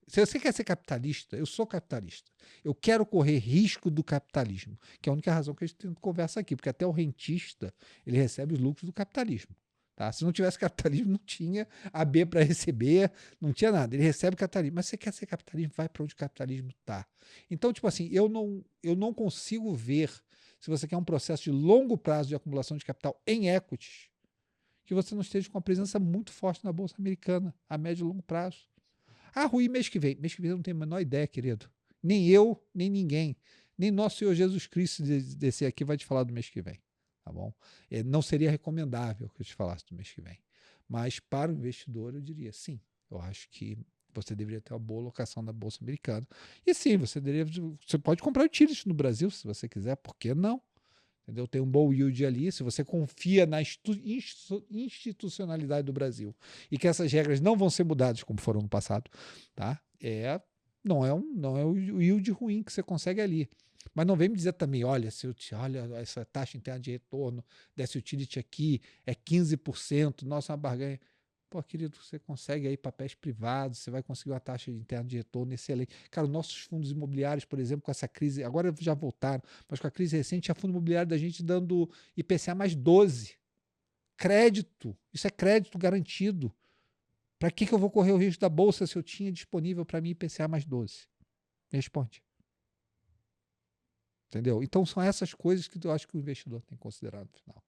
ser capitalista, eu sou capitalista. Eu quero correr risco do capitalismo, que é a única razão que a gente conversa aqui, porque até o rentista, ele recebe os lucros do capitalismo. Tá? Se não tivesse capitalismo, não tinha AB para receber, não tinha nada. Ele recebe capitalismo. Mas você quer ser capitalismo, vai para onde o capitalismo está. Então, tipo assim, eu não consigo ver, se você quer um processo de longo prazo de acumulação de capital em equities, que você não esteja com uma presença muito forte na Bolsa Americana, a médio e longo prazo. Ah, Rui, mês que vem. Mês que vem eu não tenho a menor ideia, querido. Nem eu, nem ninguém. Nem nosso Senhor Jesus Cristo descer aqui vai te falar do mês que vem. Tá bom? Não seria recomendável que eu te falasse do mês que vem. Mas para o investidor, eu diria sim. Eu acho que você deveria ter uma boa alocação na Bolsa Americana. E sim, você pode comprar utilities no Brasil, se você quiser, por que não? Entendeu? Tem um bom yield ali. Se você confia na institucionalidade do Brasil e que essas regras não vão ser mudadas como foram no passado, tá? Não é o yield ruim que você consegue ali. Mas não vem me dizer também, olha, olha essa taxa interna de retorno desse utility aqui é 15%, nossa, é uma barganha. Pô, querido, você consegue aí papéis privados, você vai conseguir uma taxa interna de retorno excelente. Cara, nossos fundos imobiliários, por exemplo, com essa crise, agora já voltaram, mas com a crise recente, tinha fundo imobiliário da gente dando IPCA mais 12. Crédito, isso é crédito garantido. Para que eu vou correr o risco da bolsa se eu tinha disponível para mim IPCA mais 12? Me responde. Entendeu? Então são essas coisas que eu acho que o investidor tem que considerar no final.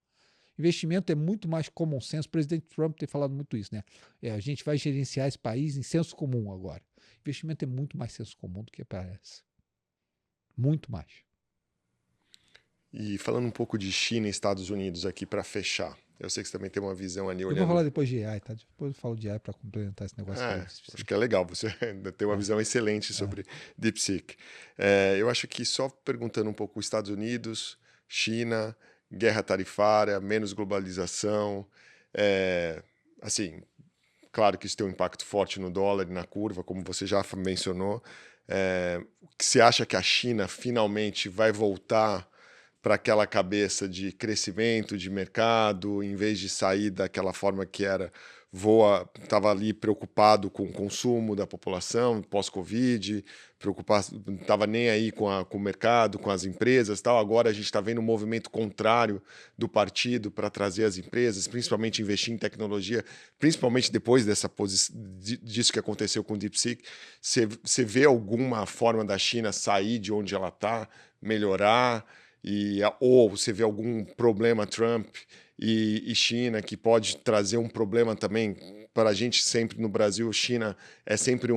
Investimento é muito mais common sense. O presidente Trump tem falado muito isso, né? A gente vai gerenciar esse país em senso comum agora. Investimento é muito mais senso comum do que parece. Muito mais. E falando um pouco de China e Estados Unidos aqui para fechar. Eu sei que você também tem uma visão ali olhando... Eu vou falar depois de AI, tá? Depois eu falo de AI para complementar esse negócio. Acho que é legal, você tem uma visão excelente sobre DeepSeek. Eu acho que só perguntando um pouco os Estados Unidos, China, guerra tarifária, menos globalização, assim, claro que isso tem um impacto forte no dólar e na curva, como você já mencionou. Você acha que a China finalmente vai voltar para aquela cabeça de crescimento de mercado, em vez de sair daquela forma que era, estava ali preocupado com o consumo da população pós-Covid, não estava nem aí com o mercado, com as empresas, tal. Agora a gente está vendo um movimento contrário do partido para trazer as empresas, principalmente investir em tecnologia, principalmente depois disso que aconteceu com o DeepSeek. Você vê alguma forma da China sair de onde ela está, melhorar? Ou você vê algum problema Trump e China que pode trazer um problema também para a gente sempre no Brasil? China é sempre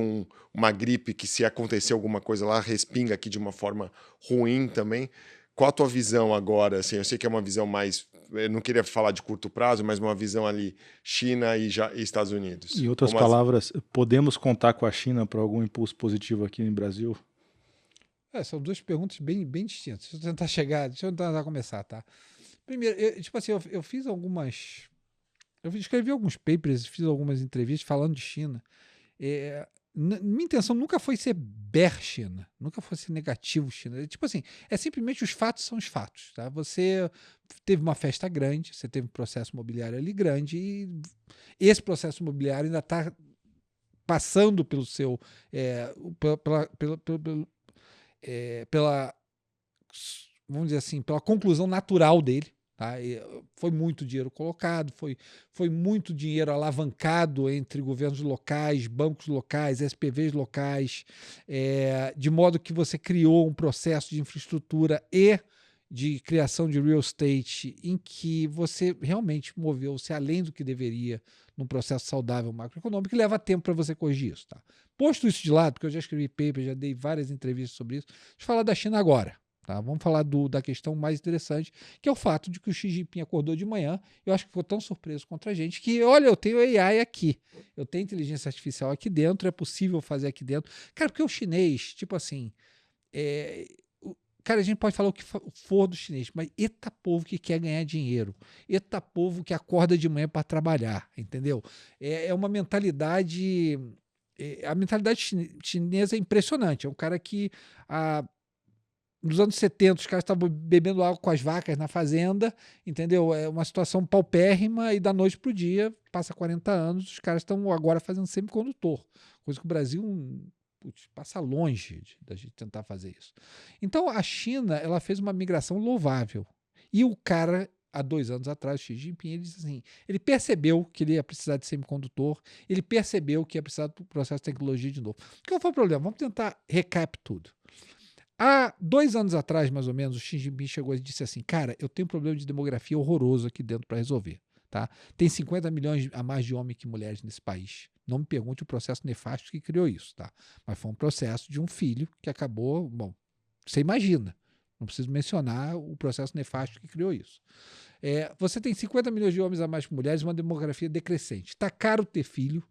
uma gripe que, se acontecer alguma coisa lá, respinga aqui de uma forma ruim também. Qual a tua visão agora? Assim, eu sei que é uma visão mais eu não queria falar de curto prazo, mas uma visão ali China e Estados Unidos. Em outras palavras, podemos contar com a China para algum impulso positivo aqui no Brasil? São duas perguntas bem distintas. Deixa eu tentar começar, tá? Primeiro, eu fiz algumas... Eu escrevi alguns papers, fiz algumas entrevistas falando de China. Minha intenção nunca foi ser China, nunca foi ser negativo China. Simplesmente os fatos são os fatos, tá? Você teve uma festa grande, você teve um processo imobiliário ali grande e esse processo imobiliário ainda está passando pelo seu... vamos dizer assim, pela conclusão natural dele. Tá? Foi muito dinheiro colocado, foi muito dinheiro alavancado entre governos locais, bancos locais, SPVs locais, de modo que você criou um processo de infraestrutura e de criação de real estate em que você realmente moveu-se além do que deveria num processo saudável macroeconômico e leva tempo para você corrigir isso. Tá? Posto isso de lado, porque eu já escrevi paper, já dei várias entrevistas sobre isso, deixa eu falar da China agora. Tá? Vamos falar da questão mais interessante, que é o fato de que o Xi Jinping acordou de manhã, eu acho que ficou tão surpreso contra a gente, que, olha, eu tenho AI aqui, eu tenho inteligência artificial aqui dentro, é possível fazer aqui dentro. Cara, porque o chinês, cara, a gente pode falar o que for do chinês, mas eita povo que quer ganhar dinheiro, eita povo que acorda de manhã para trabalhar, entendeu? É uma mentalidade... A mentalidade chinesa é impressionante, é um cara que... Nos anos 70, os caras estavam bebendo água com as vacas na fazenda, entendeu? É uma situação paupérrima e da noite para o dia, passa 40 anos, os caras estão agora fazendo semicondutor, coisa que o Brasil passa longe da gente tentar fazer isso. Então, a China, ela fez uma migração louvável. E o cara, há 2 anos atrás, o Xi Jinping, ele disse assim, ele percebeu que ele ia precisar de semicondutor, ele percebeu que ia precisar do processo de tecnologia de novo. Qual foi o problema? Vamos tentar recap tudo. Há 2 anos atrás, mais ou menos, o Xi Jinping chegou e disse assim, cara, eu tenho um problema de demografia horroroso aqui dentro para resolver. Tá? Tem 50 milhões a mais de homens que mulheres nesse país. Não me pergunte o processo nefasto que criou isso, tá? Mas foi um processo de um filho que acabou... Bom, você imagina. Não preciso mencionar o processo nefasto que criou isso. Você tem 50 milhões de homens a mais que mulheres, uma demografia decrescente. Está caro ter filho.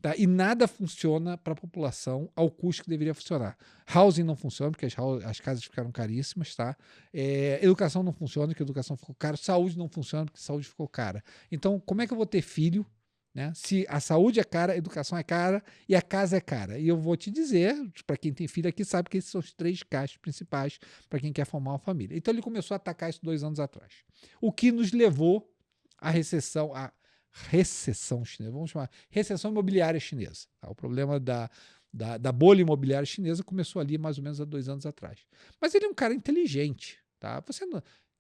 Tá? E nada funciona para a população ao custo que deveria funcionar. Housing não funciona, porque as casas ficaram caríssimas. Tá? Educação não funciona, porque a educação ficou cara. Saúde não funciona, porque a saúde ficou cara. Então, como é que eu vou ter filho, né? Se a saúde é cara, a educação é cara e a casa é cara? E eu vou te dizer, para quem tem filho aqui, sabe que esses são os 3 caixas principais para quem quer formar uma família. Então, ele começou a atacar isso 2 anos atrás. O que nos levou à recessão chinesa, vamos chamar recessão imobiliária chinesa. Tá? O problema da bolha imobiliária chinesa começou ali mais ou menos há 2 anos atrás. Mas ele é um cara inteligente. Tá?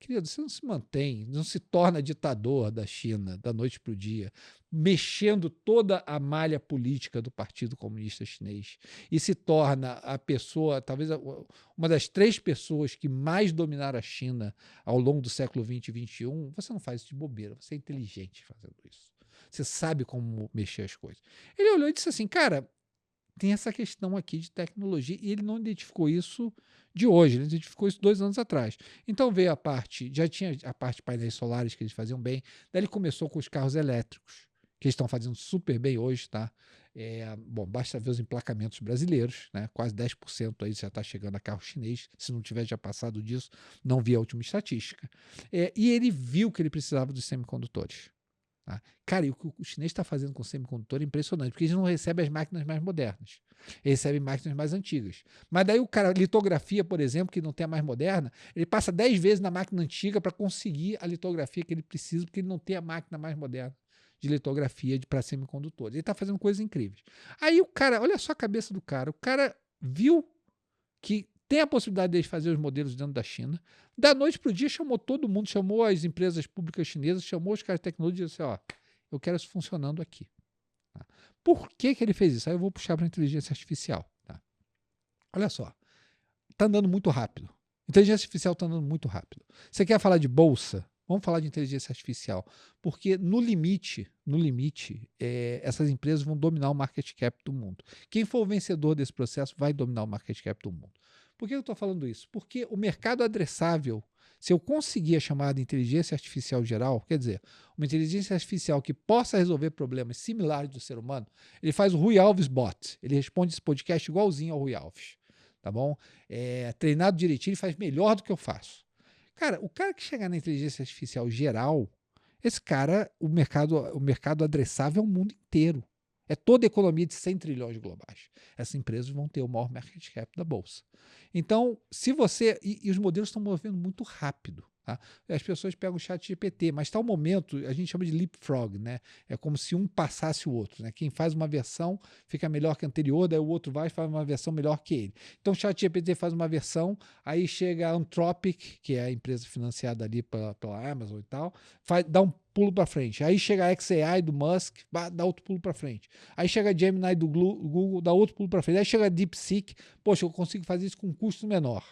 Querido, você não se mantém, não se torna ditador da China da noite para o dia, mexendo toda a malha política do Partido Comunista Chinês e se torna a pessoa, talvez uma das 3 pessoas que mais dominaram a China ao longo do século XX e XXI. Você não faz isso de bobeira, você é inteligente fazendo isso. Você sabe como mexer as coisas. Ele olhou e disse assim, cara, tem essa questão aqui de tecnologia, e ele não identificou isso de hoje, ele identificou isso 2 anos atrás. Então veio já tinha a parte de painéis solares que eles faziam bem, daí ele começou com os carros elétricos, que eles estão fazendo super bem hoje, tá? Bom, basta ver os emplacamentos brasileiros, né? Quase 10% aí já está chegando a carro chinês, se não tiver já passado disso, não vi a última estatística. E ele viu que ele precisava dos semicondutores. Tá? Cara, e o que o chinês está fazendo com o semicondutor é impressionante, porque eles não recebem as máquinas mais modernas, eles recebem máquinas mais antigas. Mas daí o cara, litografia, por exemplo, que não tem a mais moderna, ele passa 10 vezes na máquina antiga para conseguir a litografia que ele precisa, porque ele não tem a máquina mais moderna de litografia para semicondutores. Ele está fazendo coisas incríveis. Aí o cara, olha só a cabeça do cara, o cara viu que tem a possibilidade de fazer os modelos dentro da China. Da noite para o dia, chamou todo mundo, chamou as empresas públicas chinesas, chamou os caras de tecnologia e disse, eu quero isso funcionando aqui. Tá? Por que ele fez isso? Aí eu vou puxar para a inteligência artificial. Tá? Olha só, está andando muito rápido. Inteligência artificial está andando muito rápido. Você quer falar de bolsa? Vamos falar de inteligência artificial. Porque no limite, essas empresas vão dominar o market cap do mundo. Quem for o vencedor desse processo vai dominar o market cap do mundo. Por que eu estou falando isso? Porque o mercado adressável Se eu conseguir a chamada inteligência artificial geral, quer dizer, uma inteligência artificial que possa resolver problemas similares do ser humano, ele faz o Rui Alves Bot. Ele responde esse podcast igualzinho ao Rui Alves. Tá bom? Treinado direitinho, ele faz melhor do que eu faço. Cara, o cara que chegar na inteligência artificial geral, esse cara, o mercado adressável é o mundo inteiro. É toda a economia de 100 trilhões globais. Essas empresas vão ter o maior market cap da bolsa. Então, se você... E os modelos estão movendo muito rápido. Tá? As pessoas pegam o chat GPT, mas está o momento, a gente chama de leapfrog, né? É como se um passasse o outro. Né? Quem faz uma versão fica melhor que a anterior, daí o outro vai e faz uma versão melhor que ele. Então o chat GPT faz uma versão, aí chega a Anthropic, que é a empresa financiada ali pela Amazon e tal, dá um pulo para frente. Aí chega a XAI do Musk, dá outro pulo para frente. Aí chega a Gemini do Google, dá outro pulo para frente. Aí chega a DeepSeek, poxa, eu consigo fazer isso com um custo menor.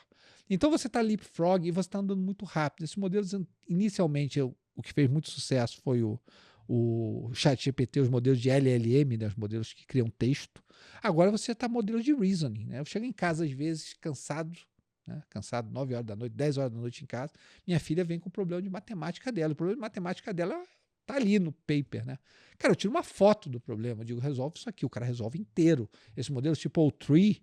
Então você está leapfrog e você está andando muito rápido. Esses modelos, inicialmente, o que fez muito sucesso foi o ChatGPT, os modelos de LLM, né, os modelos que criam texto. Agora você está modelo de reasoning. Né? Eu chego em casa, às vezes, cansado, 9 horas da noite, 10 horas da noite em casa. Minha filha vem com o problema de matemática dela. O problema de matemática dela está ali no paper. Né? Cara, eu tiro uma foto do problema, eu digo, resolve isso aqui. O cara resolve inteiro. Esse modelo tipo o Tree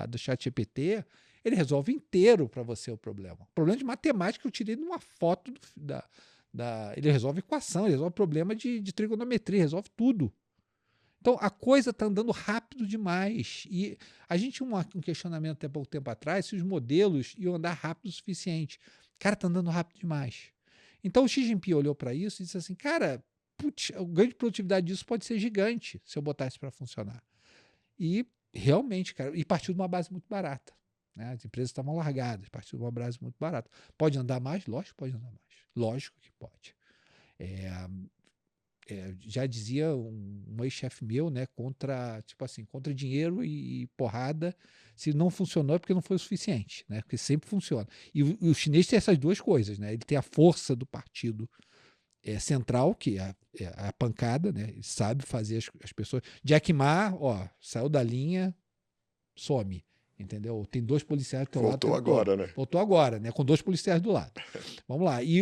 do ChatGPT, ele resolve inteiro para você o problema. O problema de matemática eu tirei numa foto ele resolve equação, ele resolve problema de trigonometria, resolve tudo. Então a coisa está andando rápido demais. E a gente tinha um questionamento até pouco tempo atrás se os modelos iam andar rápido o suficiente. Cara, está andando rápido demais. Então o Xi Jinping olhou para isso e disse assim, cara, o ganho de produtividade disso pode ser gigante se eu botar isso para funcionar. E realmente, cara, e partiu de uma base muito barata. Né? As empresas estavam largadas, partiu de uma base muito barata. Pode andar mais? Lógico que pode andar mais. Lógico que pode. Já dizia um ex-chefe meu, né, contra dinheiro e porrada, se não funcionou é porque não foi o suficiente, né, porque sempre funciona. E o chinês tem essas duas coisas, né, ele tem a força do partido central, que é a pancada, né, ele sabe fazer as pessoas... Jack Ma, saiu da linha, some. Entendeu? Tem 2 policiais do teu lado. Voltou agora, né? Voltou agora, né? Com 2 policiais do lado. Vamos lá. E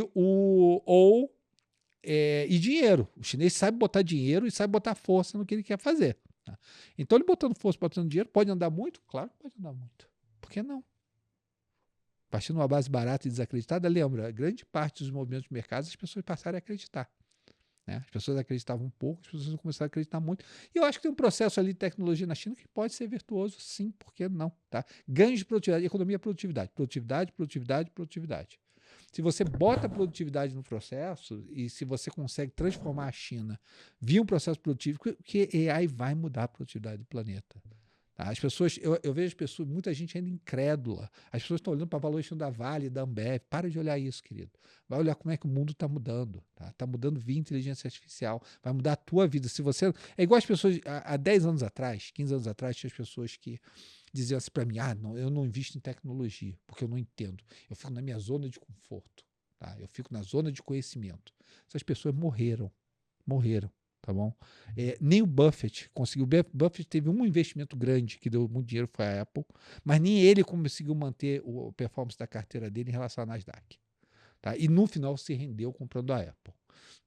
dinheiro. O chinês sabe botar dinheiro e sabe botar força no que ele quer fazer. Tá? Então, ele botando força, botando dinheiro, pode andar muito? Claro que pode andar muito. Por que não? Partindo de uma base barata e desacreditada, lembra, grande parte dos movimentos de mercado as pessoas passaram a acreditar. Né? As pessoas acreditavam um pouco, as pessoas começaram a acreditar muito. E eu acho que tem um processo ali de tecnologia na China que pode ser virtuoso, sim, por que não? Tá? Ganhos de produtividade, economia é produtividade. Produtividade, produtividade, produtividade. Se você bota produtividade no processo e se você consegue transformar a China via um processo produtivo, que AI vai mudar a produtividade do planeta. As pessoas, eu vejo muita gente ainda incrédula. As pessoas estão olhando para a valorização da Vale, da Ambev. Para de olhar isso, querido. Vai olhar como é que o mundo está mudando. Está mudando via inteligência artificial. Vai mudar a tua vida. Se você é igual as pessoas, há 10 anos atrás, 15 anos atrás, tinha as pessoas que diziam assim para mim, não, eu não invisto em tecnologia, porque eu não entendo. Eu fico na minha zona de conforto. Tá? Eu fico na zona de conhecimento. Essas pessoas morreram. Tá bom? Nem o Buffett conseguiu. O Buffett teve um investimento grande que deu muito dinheiro, foi a Apple, mas nem ele conseguiu manter a performance da carteira dele em relação à Nasdaq. Tá? E no final se rendeu comprando a Apple.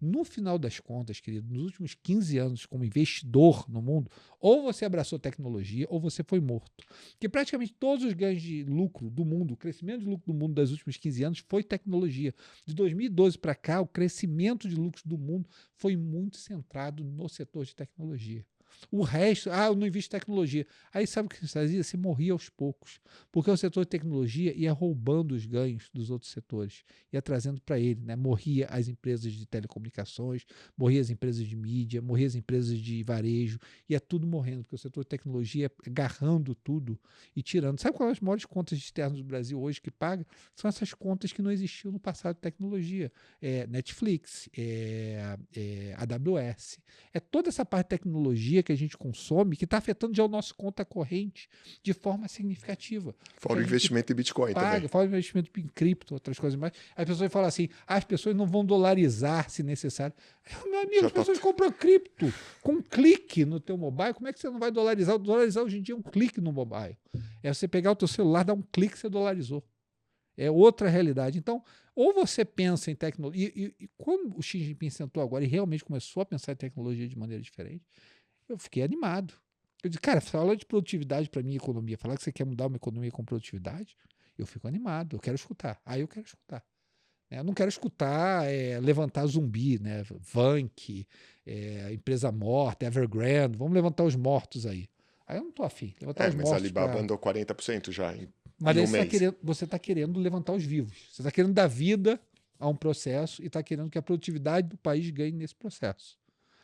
No final das contas, querido, nos últimos 15 anos como investidor no mundo, ou você abraçou tecnologia ou você foi morto. Porque praticamente todos os ganhos de lucro do mundo, o crescimento de lucro do mundo dos últimos 15 anos foi tecnologia. De 2012 para cá, o crescimento de lucros do mundo foi muito centrado no setor de tecnologia. O resto, eu não invisto em tecnologia. Aí sabe o que você fazia? Você morria aos poucos. Porque o setor de tecnologia ia roubando os ganhos dos outros setores, ia trazendo para ele. Né? Morria as empresas de telecomunicações, morria as empresas de mídia, morria as empresas de varejo, ia tudo morrendo, porque o setor de tecnologia agarrando tudo e tirando. Sabe quais são as maiores contas externas do Brasil hoje que paga? São essas contas que não existiam no passado de tecnologia. Netflix, AWS. É toda essa parte de tecnologia que a gente consome que está afetando já o nosso conta corrente de forma significativa. Fora o investimento em Bitcoin também. Fora o investimento em cripto, outras coisas mais. As pessoas falam assim, as pessoas não vão dolarizar se necessário. Meu amigo, já as pessoas compram cripto com um clique no teu mobile. Como é que você não vai dolarizar? Dolarizar hoje em dia é um clique no mobile. É você pegar o teu celular, dar um clique, você dolarizou. É outra realidade. Então, Ou você pensa em tecnologia, e como o Xi Jinping sentou agora e realmente começou a pensar em tecnologia de maneira diferente, eu fiquei animado. Eu disse, cara, falar de produtividade para minha economia, falar que você quer mudar uma economia com produtividade, eu fico animado, eu quero escutar. Aí eu quero escutar. Eu não quero escutar levantar zumbi, né? Vank, empresa morta, Evergrande, vamos levantar os mortos aí. Aí eu não estou afim. Levantar os Mas mortos. a Alibaba andou 40% já em Mas um aí mês. você está querendo levantar os vivos. Você está querendo dar vida a um processo e está querendo que a produtividade do país ganhe nesse processo.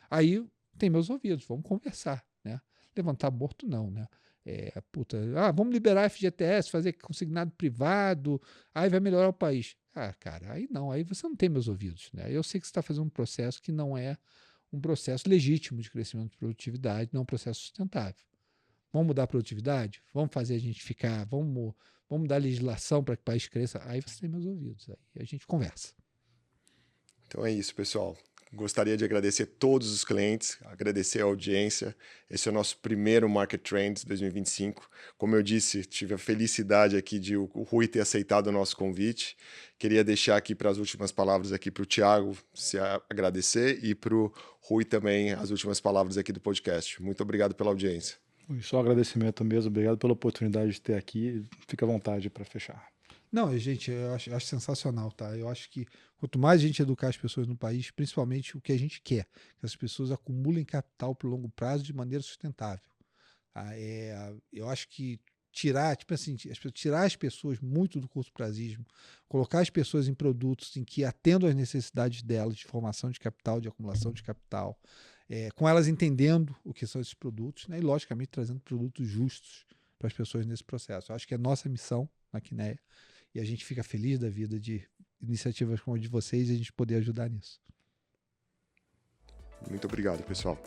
Aí tem meus ouvidos, vamos conversar, né? Levantar morto não, né? Vamos liberar FGTS, fazer consignado privado, aí vai melhorar o país. Ah, cara, aí não, aí você não tem meus ouvidos, né? Eu sei que você está fazendo um processo que não é um processo legítimo de crescimento de produtividade, não é um processo sustentável. Vamos mudar a produtividade? Vamos fazer a gente ficar, vamos dar legislação para que o país cresça? Aí você tem meus ouvidos, aí a gente conversa. Então é isso, pessoal. Gostaria de agradecer todos os clientes, agradecer a audiência. Esse é o nosso primeiro Market Trends 2025. Como eu disse, tive a felicidade aqui de o Rui ter aceitado o nosso convite. Queria deixar aqui para as últimas palavras aqui para o Thiago se agradecer e para o Rui também as últimas palavras aqui do podcast. Muito obrigado pela audiência. Só agradecimento mesmo, obrigado pela oportunidade de ter aqui. Fica à vontade para fechar. Não, gente, eu acho sensacional, tá? Eu acho que quanto mais a gente educar as pessoas no país, principalmente o que a gente quer, que as pessoas acumulem capital para o longo prazo de maneira sustentável. Eu acho que tirar as pessoas muito do curto-prazismo, colocar as pessoas em produtos em que atendam às necessidades delas de formação de capital, de acumulação de capital, com elas entendendo o que são esses produtos, né? E, logicamente, trazendo produtos justos para as pessoas nesse processo. Eu acho que é nossa missão na Quineia. E a gente fica feliz da vida de iniciativas como a de vocês e a gente poder ajudar nisso. Muito obrigado, pessoal.